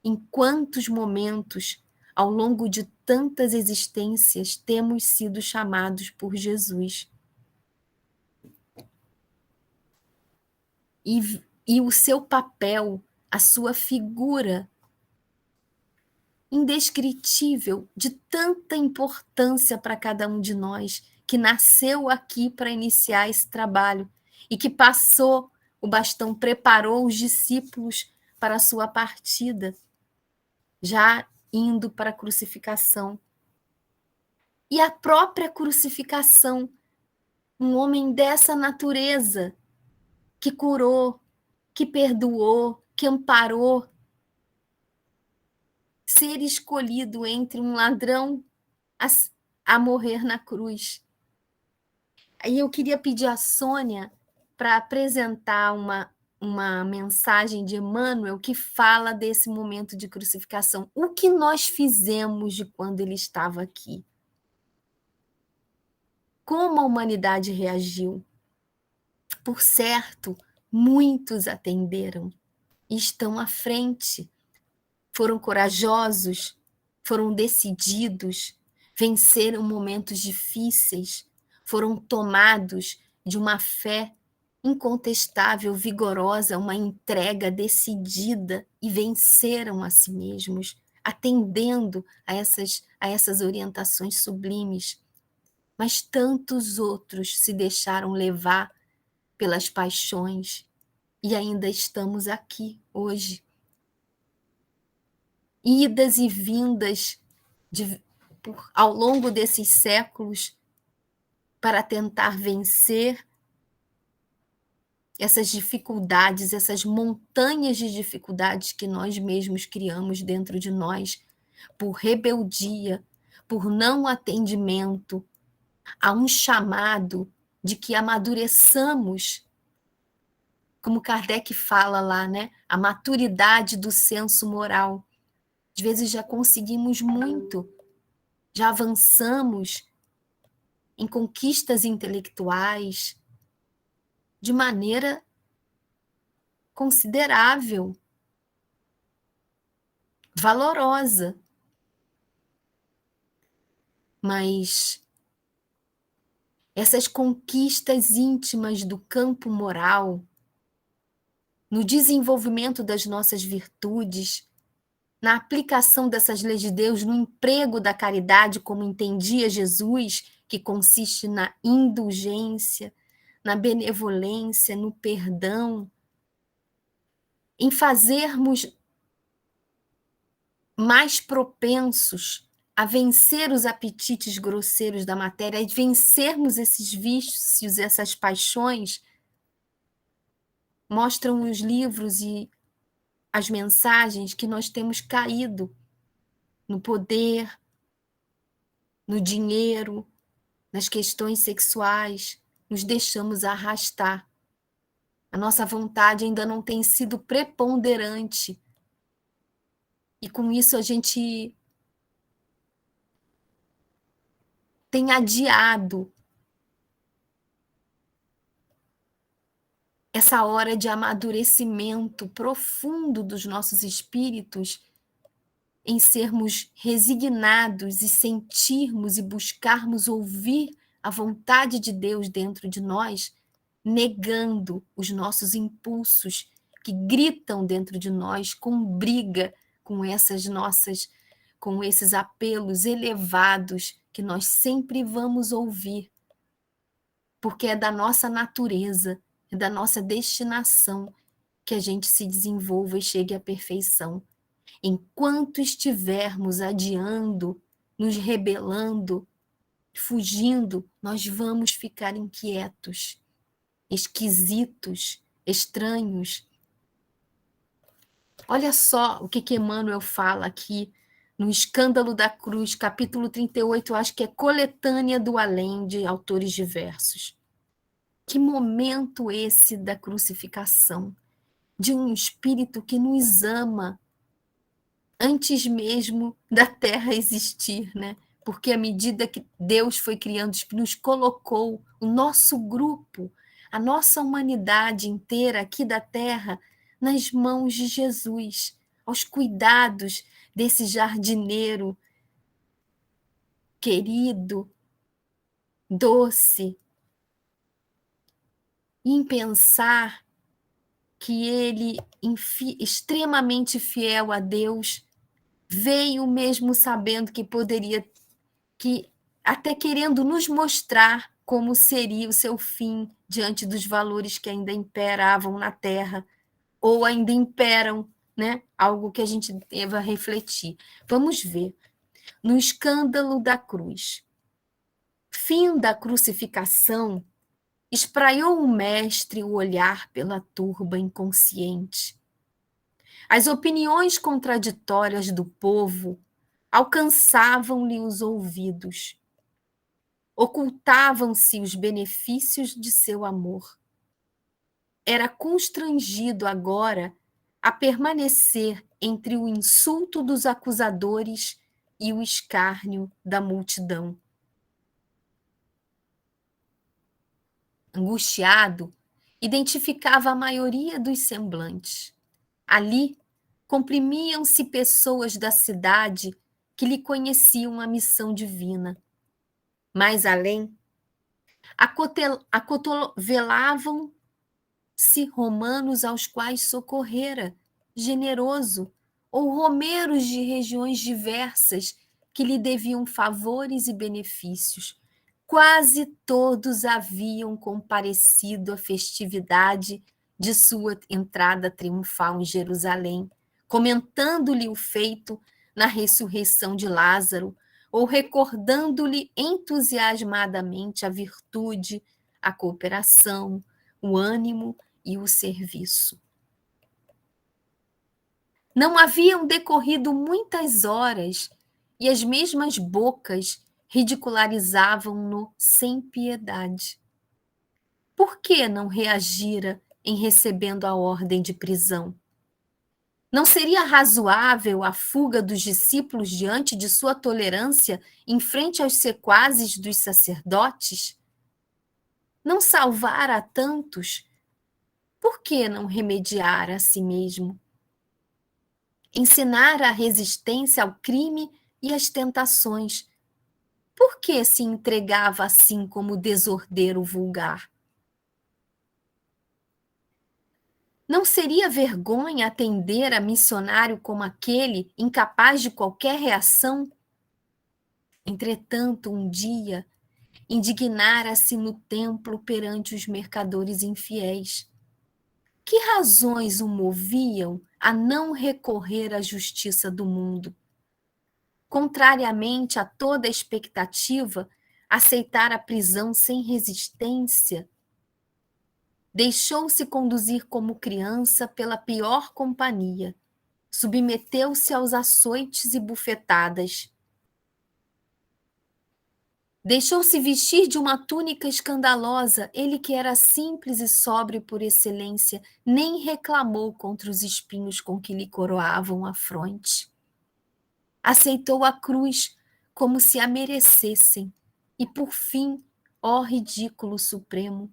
em quantos momentos, ao longo de tantas existências, temos sido chamados por Jesus. E o seu papel, a sua figura indescritível, de tanta importância para cada um de nós, que nasceu aqui para iniciar esse trabalho e que passou o bastão, preparou os discípulos para a sua partida, já indo para a crucificação. E a própria crucificação, um homem dessa natureza, que curou, que perdoou, que amparou, ser escolhido entre um ladrão a morrer na cruz. Aí eu queria pedir a Sônia para apresentar uma mensagem de Emmanuel que fala desse momento de crucificação. O que nós fizemos de quando ele estava aqui? Como a humanidade reagiu? Por certo, muitos atenderam e estão à frente. Foram corajosos, foram decididos, venceram momentos difíceis, foram tomados de uma fé incontestável, vigorosa, uma entrega decidida e venceram a si mesmos, atendendo a essas orientações sublimes. Mas tantos outros se deixaram levar pelas paixões e ainda estamos aqui hoje. Idas e vindas ao longo desses séculos para tentar vencer essas dificuldades, essas montanhas de dificuldades que nós mesmos criamos dentro de nós, por rebeldia, por não atendimento a um chamado de que amadureçamos, como Kardec fala lá, né? A maturidade do senso moral. Às vezes já conseguimos muito, já avançamos em conquistas intelectuais de maneira considerável, valorosa. Mas essas conquistas íntimas do campo moral no desenvolvimento das nossas virtudes, na aplicação dessas leis de Deus, no emprego da caridade, como entendia Jesus, que consiste na indulgência, na benevolência, no perdão, em fazermos mais propensos a vencer os apetites grosseiros da matéria, a vencermos esses vícios, essas paixões, mostram os livros e as mensagens que nós temos caído no poder, no dinheiro, nas questões sexuais, nos deixamos arrastar. A nossa vontade ainda não tem sido preponderante. E com isso a gente tem adiado essa hora de amadurecimento profundo dos nossos espíritos em sermos resignados e sentirmos e buscarmos ouvir a vontade de Deus dentro de nós, negando os nossos impulsos que gritam dentro de nós com briga com com esses apelos elevados que nós sempre vamos ouvir, porque é da nossa natureza, é da nossa destinação que a gente se desenvolva e chegue à perfeição. Enquanto estivermos adiando, nos rebelando, fugindo, nós vamos ficar inquietos, esquisitos, estranhos. Olha só o que Emmanuel fala aqui no Escândalo da Cruz, capítulo 38, eu acho que é Coletânea do Além, de autores diversos. Que momento esse da crucificação, de um espírito que nos ama antes mesmo da Terra existir, né? Porque à medida que Deus foi criando, nos colocou o nosso grupo, a nossa humanidade inteira aqui da Terra, nas mãos de Jesus, aos cuidados desse jardineiro querido, doce, em pensar que ele, extremamente fiel a Deus, veio mesmo sabendo que poderia, que até querendo nos mostrar como seria o seu fim diante dos valores que ainda imperavam na Terra, ou ainda imperam, né? Algo que a gente deva refletir. Vamos ver. No Escândalo da Cruz. Fim da crucificação, espraiou o mestre o olhar pela turba inconsciente. As opiniões contraditórias do povo alcançavam-lhe os ouvidos. Ocultavam-se os benefícios de seu amor. Era constrangido agora a permanecer entre o insulto dos acusadores e o escárnio da multidão. Angustiado, identificava a maioria dos semblantes. Ali, comprimiam-se pessoas da cidade que lhe conheciam a missão divina. Mais além, acotovelavam-se romanos aos quais socorrera, generoso, ou romeros de regiões diversas que lhe deviam favores e benefícios. Quase todos haviam comparecido à festividade de sua entrada triunfal em Jerusalém, comentando-lhe o feito na ressurreição de Lázaro, ou recordando-lhe entusiasmadamente a virtude, a cooperação, o ânimo e o serviço. Não haviam decorrido muitas horas e as mesmas bocas ridicularizavam-no sem piedade. Por que não reagira em recebendo a ordem de prisão? Não seria razoável a fuga dos discípulos diante de sua tolerância em frente aos sequazes dos sacerdotes? Não salvar a tantos? Por que não remediar a si mesmo? Ensinar a resistência ao crime e às tentações. Por que se entregava assim como desordeiro vulgar? Não seria vergonha atender a missionário como aquele, incapaz de qualquer reação? Entretanto, um dia, indignara-se no templo perante os mercadores infiéis. Que razões o moviam a não recorrer à justiça do mundo? Contrariamente a toda expectativa, aceitar a prisão sem resistência. Deixou-se conduzir como criança pela pior companhia. Submeteu-se aos açoites e bufetadas. Deixou-se vestir de uma túnica escandalosa, ele que era simples e sóbrio por excelência, nem reclamou contra os espinhos com que lhe coroavam a fronte. Aceitou a cruz como se a merecessem, e por fim, ó ridículo supremo,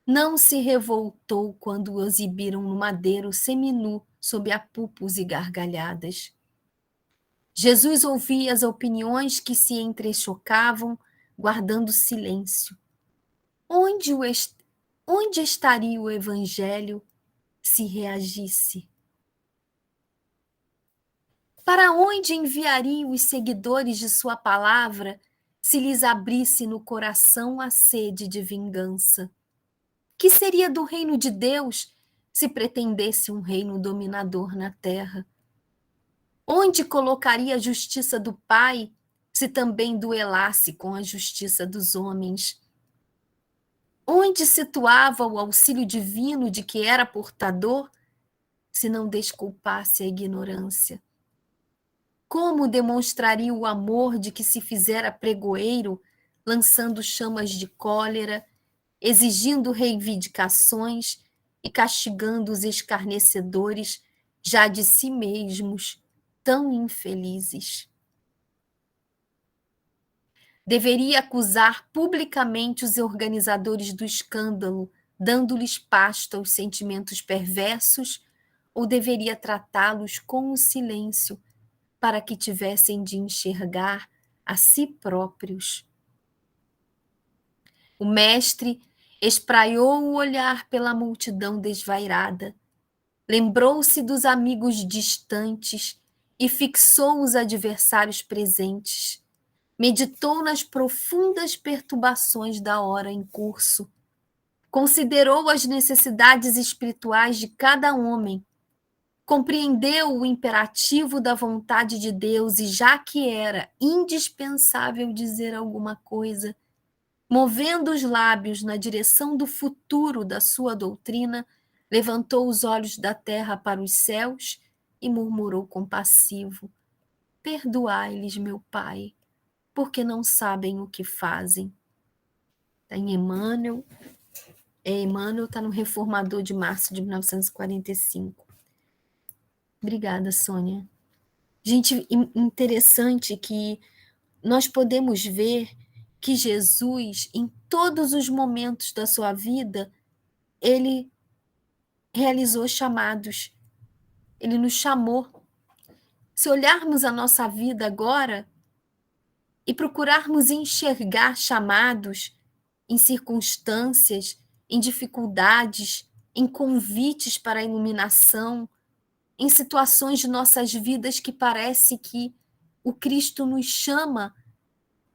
não se revoltou quando o exibiram no madeiro seminu sob apupos e gargalhadas. Jesus ouvia as opiniões que se entrechocavam, guardando silêncio. Onde estaria o Evangelho se reagisse? Para onde enviaria os seguidores de sua palavra se lhes abrisse no coração a sede de vingança? Que seria do reino de Deus se pretendesse um reino dominador na terra? Onde colocaria a justiça do Pai se também duelasse com a justiça dos homens? Onde situava o auxílio divino de que era portador, se não desculpasse a ignorância? Como demonstraria o amor de que se fizera pregoeiro, lançando chamas de cólera, exigindo reivindicações e castigando os escarnecedores já de si mesmos, tão infelizes? Deveria acusar publicamente os organizadores do escândalo, dando-lhes pasto aos sentimentos perversos, ou deveria tratá-los com o silêncio, para que tivessem de enxergar a si próprios? O mestre espraiou o olhar pela multidão desvairada, lembrou-se dos amigos distantes e fixou os adversários presentes. Meditou nas profundas perturbações da hora em curso, considerou as necessidades espirituais de cada homem, compreendeu o imperativo da vontade de Deus e, já que era indispensável dizer alguma coisa, movendo os lábios na direção do futuro da sua doutrina, levantou os olhos da terra para os céus e murmurou compassivo: perdoai-lhes, meu Pai, porque não sabem o que fazem. Está em Emmanuel. Emmanuel está no Reformador de março de 1945. Obrigada, Sônia. Gente, interessante que nós podemos ver que Jesus, em todos os momentos da sua vida, ele realizou chamados. Ele nos chamou. Se olharmos a nossa vida agora e procurarmos enxergar chamados em circunstâncias, em dificuldades, em convites para a iluminação, em situações de nossas vidas que parece que o Cristo nos chama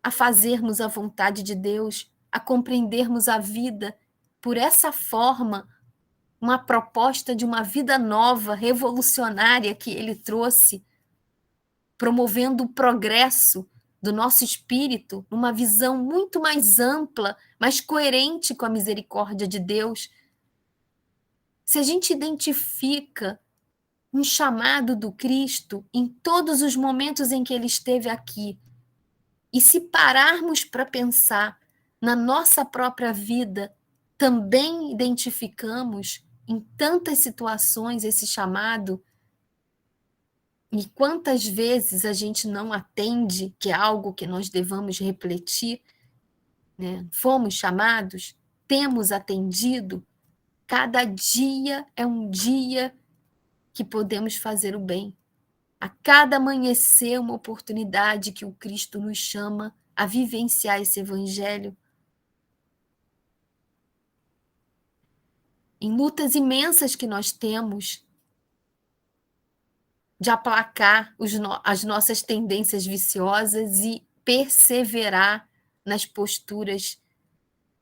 a fazermos a vontade de Deus, a compreendermos a vida por essa forma, uma proposta de uma vida nova, revolucionária que ele trouxe, promovendo o progresso do nosso espírito, numa visão muito mais ampla, mais coerente com a misericórdia de Deus. Se a gente identifica um chamado do Cristo em todos os momentos em que ele esteve aqui, e se pararmos para pensar na nossa própria vida, também identificamos em tantas situações esse chamado, e quantas vezes a gente não atende, que é algo que nós devamos refletir, né? Fomos chamados, temos atendido, cada dia é um dia que podemos fazer o bem. A cada amanhecer, uma oportunidade que o Cristo nos chama a vivenciar esse Evangelho. em lutas imensas que nós temos de aplacar as nossas tendências viciosas e perseverar nas posturas,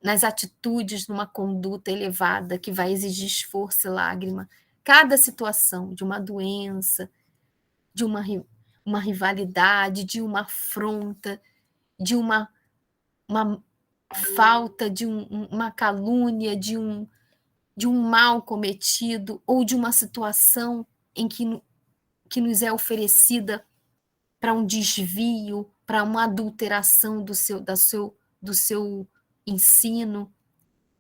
nas atitudes, numa conduta elevada que vai exigir esforço e lágrima. Cada situação, de uma doença, de uma rivalidade, de uma afronta, de uma falta, de uma calúnia, de um mal cometido, ou de uma situação em que nos é oferecida para um desvio, para uma adulteração do seu ensino.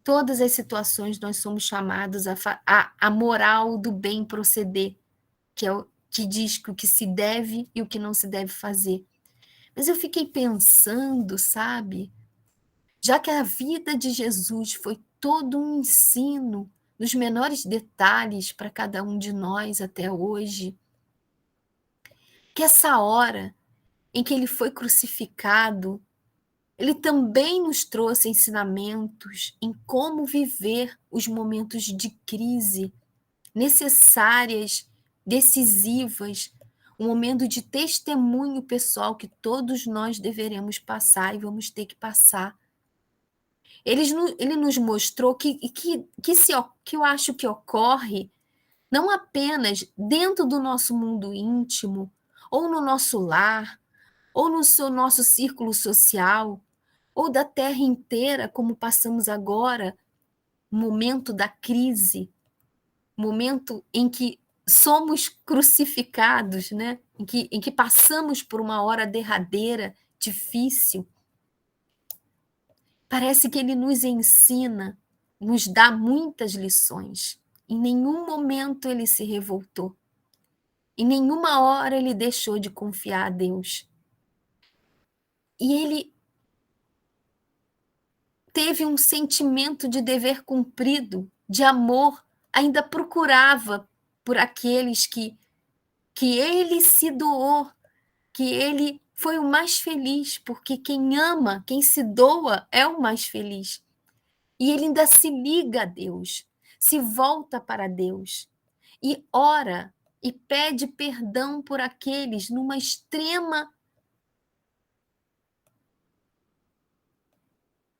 Todas as situações nós somos chamados a moral do bem proceder, que é o que diz o que se deve e o que não se deve fazer. Mas eu fiquei pensando, sabe, já que a vida de Jesus foi todo um ensino, nos menores detalhes para cada um de nós até hoje, que essa hora em que ele foi crucificado, ele também nos trouxe ensinamentos em como viver os momentos de crise necessárias, decisivas, um momento de testemunho pessoal que todos nós deveremos passar e vamos ter que passar. Ele nos mostrou que eu acho que ocorre não apenas dentro do nosso mundo íntimo, ou no nosso lar, ou no nosso círculo social, ou da terra inteira, como passamos agora, momento da crise, momento em que somos crucificados, né? em que passamos por uma hora derradeira, difícil. Parece que ele nos ensina, nos dá muitas lições. Em nenhum momento ele se revoltou. Em nenhuma hora ele deixou de confiar a Deus. E ele teve um sentimento de dever cumprido, de amor, ainda procurava por aqueles que ele se doou, que ele foi o mais feliz, porque quem ama, quem se doa, é o mais feliz. E ele ainda se liga a Deus, se volta para Deus e ora e pede perdão por aqueles numa extrema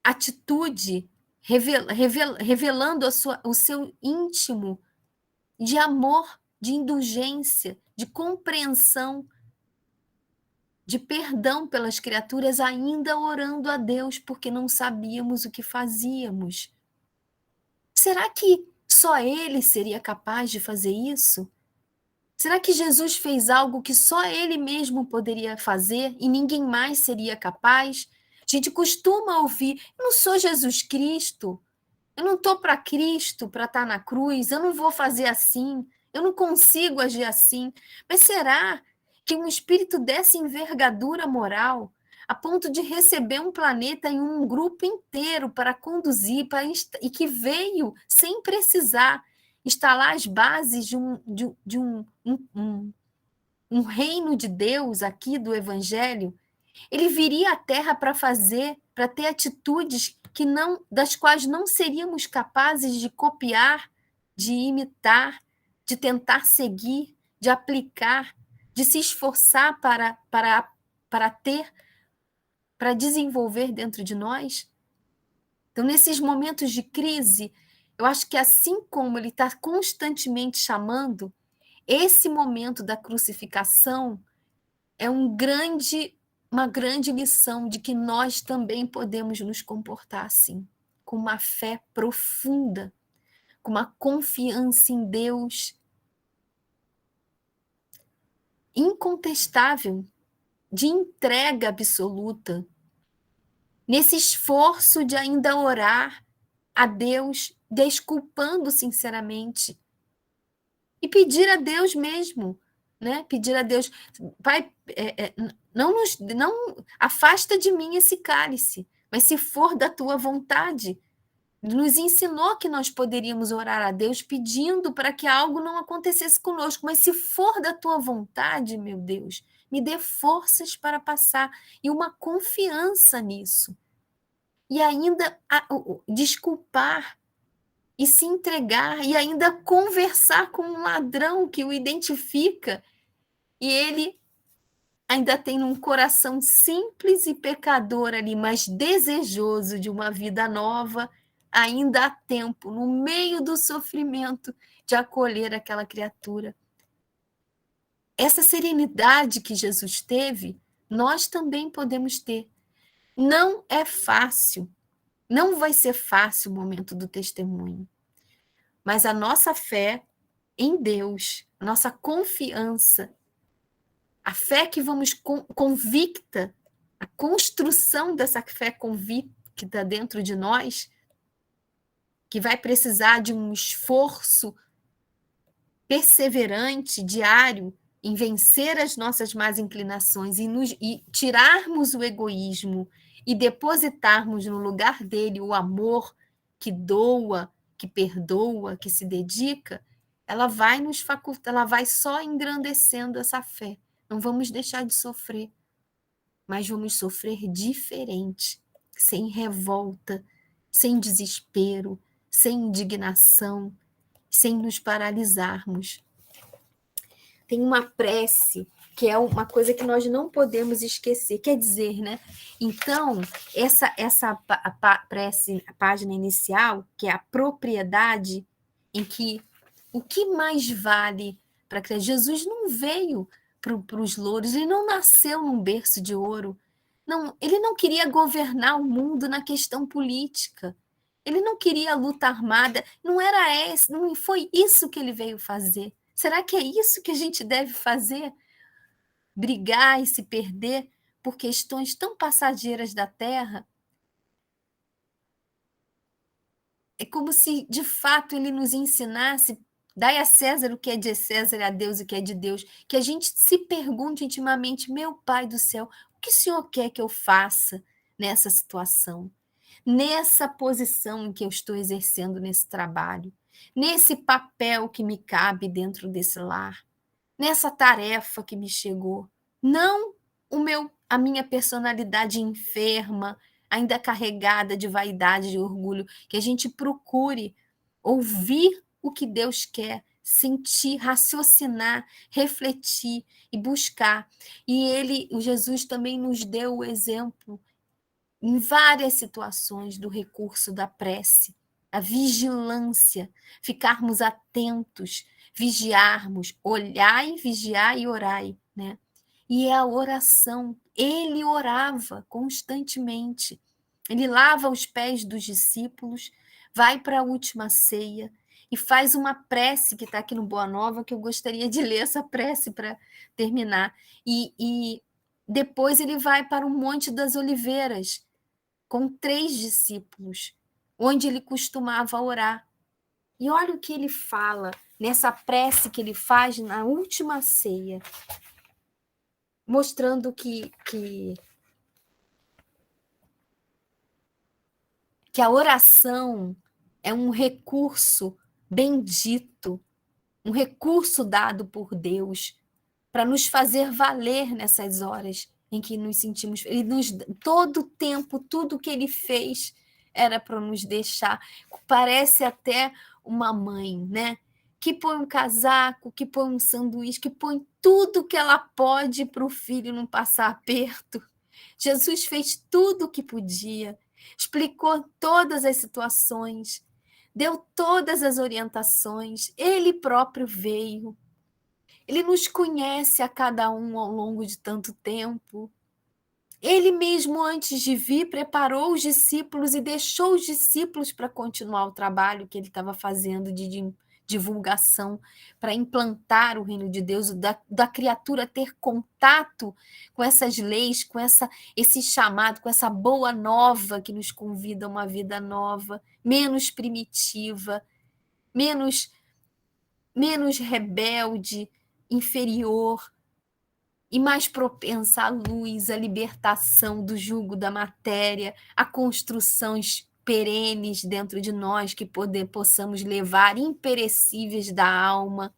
atitude, revelando o seu íntimo de amor, de indulgência, de compreensão, de perdão pelas criaturas, ainda orando a Deus, porque não sabíamos o que fazíamos. Será que só ele seria capaz de fazer isso? Será que Jesus fez algo que só ele mesmo poderia fazer e ninguém mais seria capaz? A gente costuma ouvir, eu não sou Jesus Cristo, eu não estou para Cristo, para estar na cruz, eu não vou fazer assim, eu não consigo agir assim. Mas será que um espírito dessa envergadura moral, a ponto de receber um planeta e um grupo inteiro para conduzir, e que veio sem precisar instalar as bases de um reino de Deus aqui do Evangelho, ele viria à Terra para ter atitudes das quais não seríamos capazes de copiar, de imitar, de tentar seguir, de aplicar, de se esforçar para desenvolver dentro de nós? Então, nesses momentos de crise, eu acho que assim como ele está constantemente chamando, esse momento da crucificação é uma grande lição de que nós também podemos nos comportar assim, com uma fé profunda, com uma confiança em Deus incontestável, de entrega absoluta, nesse esforço de ainda orar a Deus, desculpando sinceramente, e pedir a Deus mesmo, né? Pedir a Deus, Pai, não afasta de mim esse cálice, mas se for da tua vontade. Nos ensinou que nós poderíamos orar a Deus pedindo para que algo não acontecesse conosco, mas se for da tua vontade, meu Deus, me dê forças para passar e uma confiança nisso. E ainda desculpar e se entregar e ainda conversar com um ladrão que o identifica, e ele ainda tem um coração simples e pecador ali, mas desejoso de uma vida nova, ainda há tempo, no meio do sofrimento, de acolher aquela criatura. Essa serenidade que Jesus teve, nós também podemos ter. Não é fácil, não vai ser fácil o momento do testemunho, mas a nossa fé em Deus, a nossa confiança, a fé que vamos convicta, a construção dessa fé convicta dentro de nós, que vai precisar de um esforço perseverante, diário, em vencer as nossas más inclinações e tirarmos o egoísmo e depositarmos no lugar dele o amor que doa, que perdoa, que se dedica, ela vai nos facultar, ela vai só engrandecendo essa fé. Não vamos deixar de sofrer, mas vamos sofrer diferente, sem revolta, sem desespero, sem indignação, sem nos paralisarmos. Tem uma prece que é uma coisa que nós não podemos esquecer, quer dizer, né? Então, essa prece, a página inicial, que é a propriedade, em que o que mais vale para que Jesus não veio para os louros, ele não nasceu num berço de ouro, não, ele não queria governar o mundo na questão política, ele não queria luta armada, não foi isso que ele veio fazer. Será que é isso que a gente deve fazer? Brigar e se perder por questões tão passageiras da terra? É como se, de fato, ele nos ensinasse: dai a César o que é de César e a Deus o que é de Deus. Que a gente se pergunte intimamente: meu Pai do céu, o que o Senhor quer que eu faça nessa situação? Nessa posição em que eu estou exercendo nesse trabalho? Nesse papel que me cabe dentro desse lar? Nessa tarefa que me chegou? Não a minha personalidade enferma, ainda carregada de vaidade, de orgulho, que a gente procure ouvir o que Deus quer, sentir, raciocinar, refletir e buscar. E o Jesus também nos deu o exemplo em várias situações do recurso da prece, a vigilância, ficarmos atentos, vigiarmos, olhai, vigiai e orai, né? E é a oração. Ele orava constantemente. Ele lava os pés dos discípulos, vai para a última ceia e faz uma prece que está aqui no Boa Nova, que eu gostaria de ler essa prece para terminar. E depois ele vai para o Monte das Oliveiras, com 3 discípulos, onde ele costumava orar. E olha o que ele fala nessa prece que ele faz na última ceia, mostrando que a oração é um recurso bendito, um recurso dado por Deus para nos fazer valer nessas horas em que nos sentimos. Todo o tempo, tudo que ele fez era para nos deixar. Parece até uma mãe, né? Que põe um casaco, que põe um sanduíche, que põe tudo que ela pode para o filho não passar aperto. Jesus fez tudo o que podia, explicou todas as situações, deu todas as orientações, ele próprio veio. Ele nos conhece a cada um ao longo de tanto tempo. Ele mesmo, antes de vir, preparou os discípulos e deixou os discípulos para continuar o trabalho que ele estava fazendo de divulgação, para implantar o reino de Deus, da criatura ter contato com essas leis, com esse chamado, com essa boa nova que nos convida a uma vida nova, menos primitiva, menos rebelde, inferior e mais propensa à luz, à libertação do jugo da matéria, a construções perenes dentro de nós que possamos levar, imperecíveis da alma.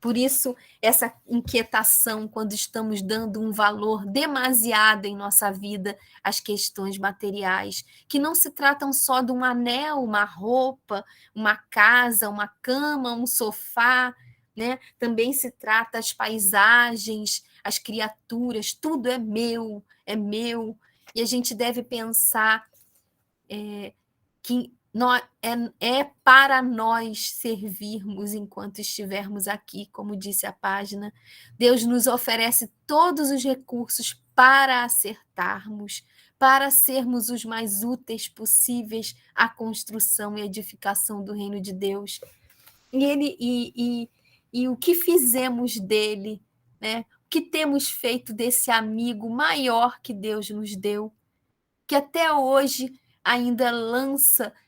Por isso, essa inquietação quando estamos dando um valor demasiado em nossa vida às questões materiais, que não se tratam só de um anel, uma roupa, uma casa, uma cama, um sofá, né? Também se trata as paisagens, as criaturas, tudo é meu, é meu. E a gente deve pensar que é para nós servirmos enquanto estivermos aqui, como disse a página. Deus nos oferece todos os recursos para acertarmos, para sermos os mais úteis possíveis à construção e edificação do reino de Deus. E o que fizemos dele, né? O que temos feito desse amigo maior que Deus nos deu, que até hoje ainda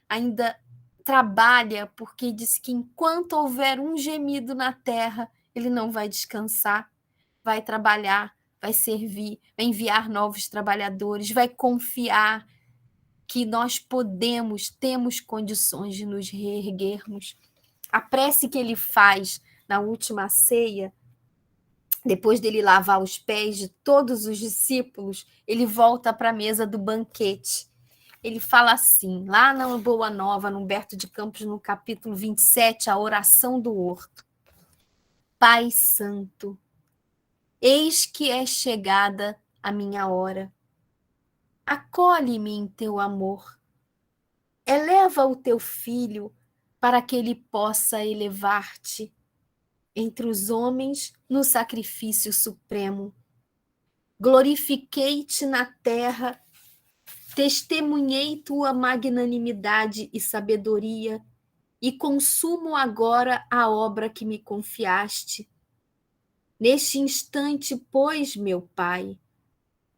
ainda trabalha, porque diz que enquanto houver um gemido na terra, ele não vai descansar, vai trabalhar, vai servir, vai enviar novos trabalhadores, vai confiar que nós temos condições de nos reerguermos. A prece que ele faz na última ceia, depois dele lavar os pés de todos os discípulos, ele volta para a mesa do banquete. Ele fala assim, lá na Boa Nova, no Humberto de Campos, no capítulo 27, a oração do horto. Pai Santo, eis que é chegada a minha hora. Acolhe-me em teu amor. Eleva o teu filho para que ele possa elevar-te entre os homens no sacrifício supremo. Glorifiquei-te na terra, testemunhei tua magnanimidade e sabedoria, e consumo agora a obra que me confiaste. Neste instante, pois, meu Pai,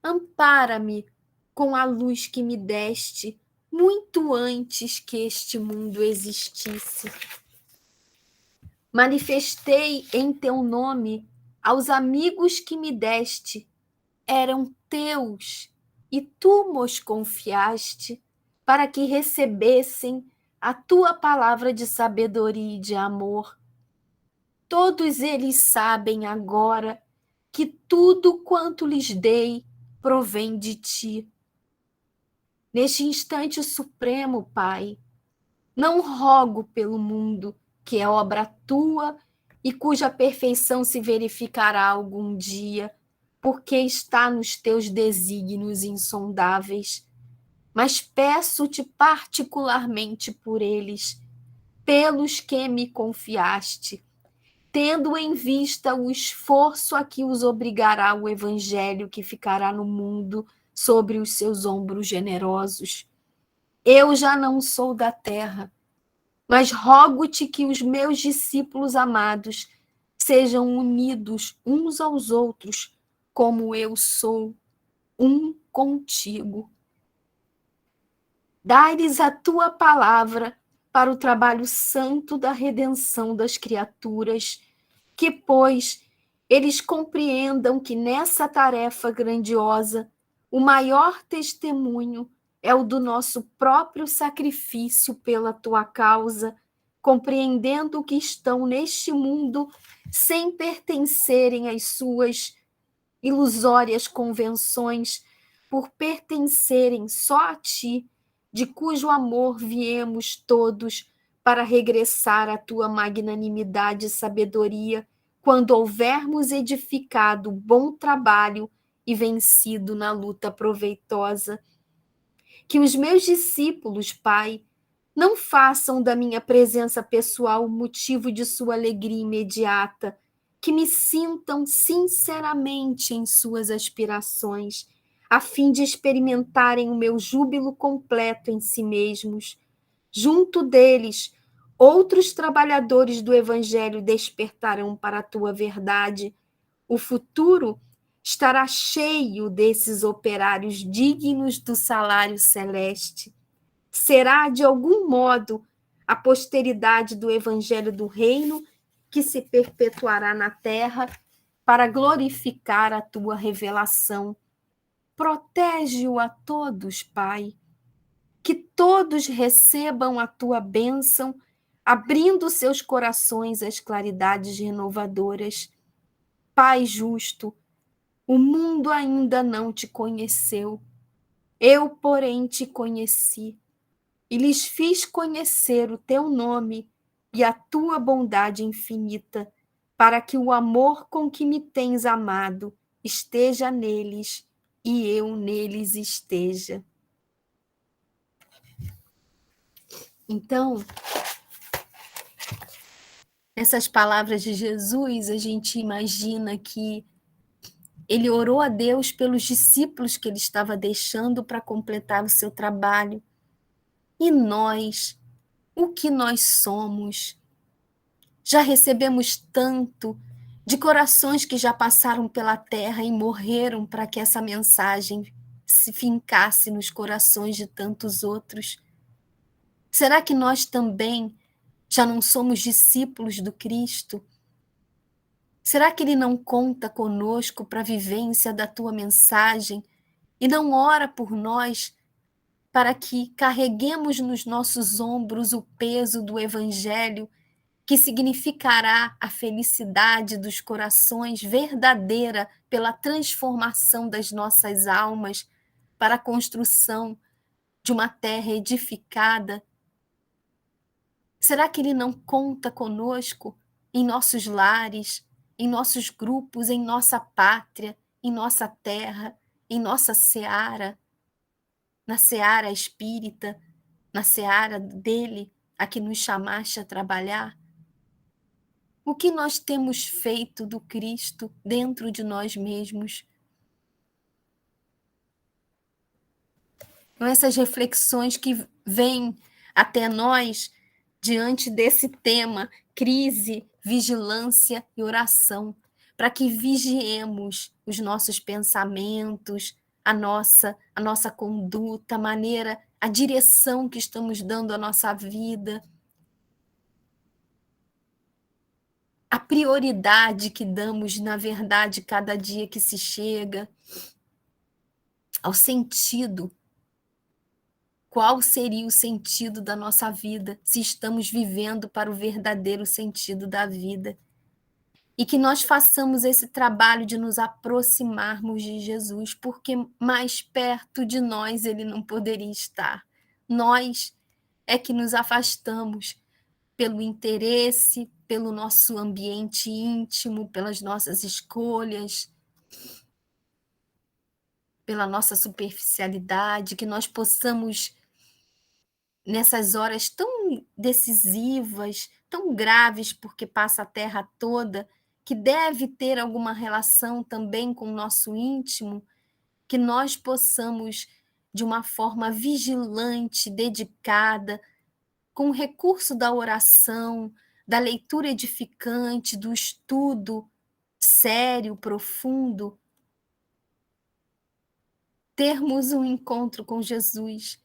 ampara-me com a luz que me deste, muito antes que este mundo existisse. Manifestei em teu nome aos amigos que me deste, eram teus, e tu mos confiaste, para que recebessem a tua palavra de sabedoria e de amor. Todos eles sabem agora que tudo quanto lhes dei provém de ti. Neste instante supremo, Pai, não rogo pelo mundo, que é obra tua e cuja perfeição se verificará algum dia, porque está nos teus desígnios insondáveis, mas peço-te particularmente por eles, pelos que me confiaste, tendo em vista o esforço a que os obrigará o evangelho que ficará no mundo sobre os seus ombros generosos. Eu já não sou da terra, mas rogo-te que os meus discípulos amados sejam unidos uns aos outros, como eu sou um contigo. Dá-lhes a tua palavra para o trabalho santo da redenção das criaturas, que, pois, eles compreendam que nessa tarefa grandiosa o maior testemunho é o do nosso próprio sacrifício pela tua causa, compreendendo que estão neste mundo sem pertencerem às suas ilusórias convenções, por pertencerem só a ti, de cujo amor viemos todos para regressar à tua magnanimidade e sabedoria, quando houvermos edificado bom trabalho e vencido na luta proveitosa. Que os meus discípulos, Pai, não façam da minha presença pessoal motivo de sua alegria imediata, que me sintam sinceramente em suas aspirações, a fim de experimentarem o meu júbilo completo em si mesmos. Junto deles, outros trabalhadores do Evangelho despertarão para a tua verdade. O futuro estará cheio desses operários dignos do salário celeste. Será, de algum modo, a posteridade do Evangelho do Reino que se perpetuará na terra para glorificar a tua revelação. Protege-o a todos, Pai, que todos recebam a tua bênção, abrindo seus corações às claridades renovadoras. Pai justo, o mundo ainda não te conheceu. Eu, porém, te conheci e lhes fiz conhecer o teu nome e a tua bondade infinita, para que o amor com que me tens amado esteja neles e eu neles esteja. Então, essas palavras de Jesus, a gente imagina que ele orou a Deus pelos discípulos que ele estava deixando para completar o seu trabalho. E nós, o que nós somos? Já recebemos tanto de corações que já passaram pela terra e morreram para que essa mensagem se fincasse nos corações de tantos outros. Será que nós também já não somos discípulos do Cristo? Será que Ele não conta conosco para a vivência da tua mensagem e não ora por nós para que carreguemos nos nossos ombros o peso do Evangelho, que significará a felicidade dos corações verdadeira pela transformação das nossas almas para a construção de uma terra edificada? Será que Ele não conta conosco em nossos lares, em nossos grupos, em nossa pátria, em nossa terra, em nossa seara, na seara espírita, na seara dele, a que nos chamaste a trabalhar? O que nós temos feito do Cristo dentro de nós mesmos? Então, essas reflexões que vêm até nós diante desse tema, crise, vigilância e oração, para que vigiemos os nossos pensamentos, a nossa conduta, a maneira, a direção que estamos dando à nossa vida, a prioridade que damos, na verdade, cada dia que se chega, ao sentido. Qual seria o sentido da nossa vida se estamos vivendo para o verdadeiro sentido da vida? E que nós façamos esse trabalho de nos aproximarmos de Jesus, porque mais perto de nós ele não poderia estar. Nós é que nos afastamos pelo interesse, pelo nosso ambiente íntimo, pelas nossas escolhas, pela nossa superficialidade, que nós possamos, nessas horas tão decisivas, tão graves, porque passa a terra toda, que deve ter alguma relação também com o nosso íntimo, que nós possamos, de uma forma vigilante, dedicada, com o recurso da oração, da leitura edificante, do estudo sério, profundo, termos um encontro com Jesus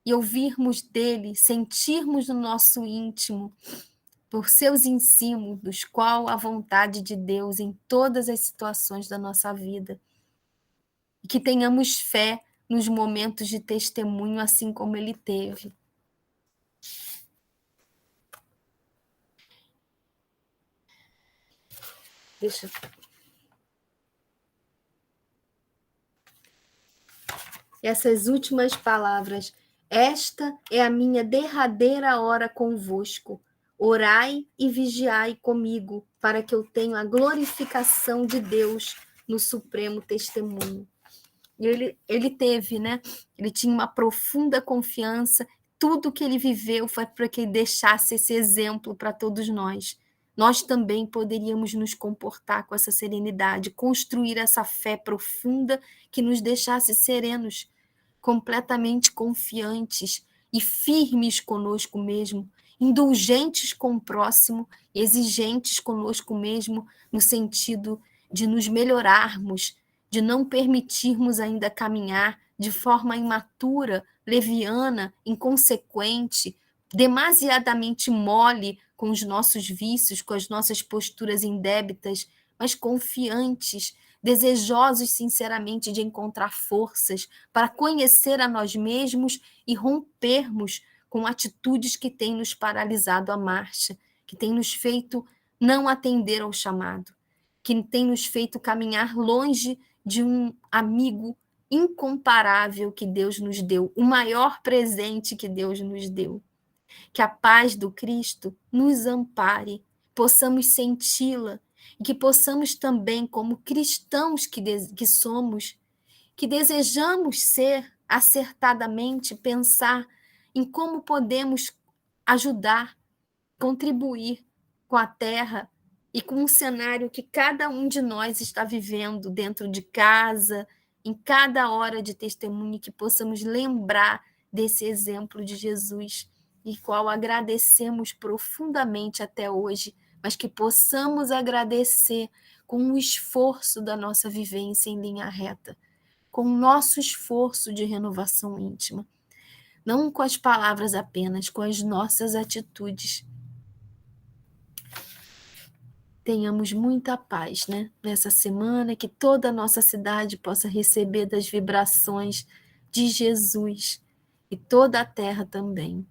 e ouvirmos dele, sentirmos no nosso íntimo, por seus ensinos, dos qual a vontade de Deus em todas as situações da nossa vida. E que tenhamos fé nos momentos de testemunho, assim como ele teve. Essas últimas palavras: esta é a minha derradeira hora convosco. Orai e vigiai comigo, para que eu tenha a glorificação de Deus no supremo testemunho. E ele teve, né? Ele tinha uma profunda confiança. Tudo que ele viveu foi para que ele deixasse esse exemplo para todos nós. Nós também poderíamos nos comportar com essa serenidade, construir essa fé profunda que nos deixasse serenos, completamente confiantes e firmes conosco mesmo, indulgentes com o próximo, exigentes conosco mesmo, no sentido de nos melhorarmos, de não permitirmos ainda caminhar de forma imatura, leviana, inconsequente, demasiadamente mole com os nossos vícios, com as nossas posturas indébitas, mas confiantes, desejosos sinceramente de encontrar forças para conhecer a nós mesmos e rompermos com atitudes que têm nos paralisado a marcha, que têm nos feito não atender ao chamado, que têm nos feito caminhar longe de um amigo incomparável que Deus nos deu, o maior presente que Deus nos deu. Que a paz do Cristo nos ampare, possamos senti-la e que possamos também, como cristãos que somos, que desejamos ser acertadamente, pensar em como podemos ajudar, contribuir com a terra e com um cenário que cada um de nós está vivendo dentro de casa, em cada hora de testemunho, que possamos lembrar desse exemplo de Jesus, e qual agradecemos profundamente até hoje, mas que possamos agradecer com o esforço da nossa vivência em linha reta, com o nosso esforço de renovação íntima, não com as palavras apenas, com as nossas atitudes. Tenhamos muita paz, né? Nessa semana, que toda a nossa cidade possa receber das vibrações de Jesus e toda a terra também.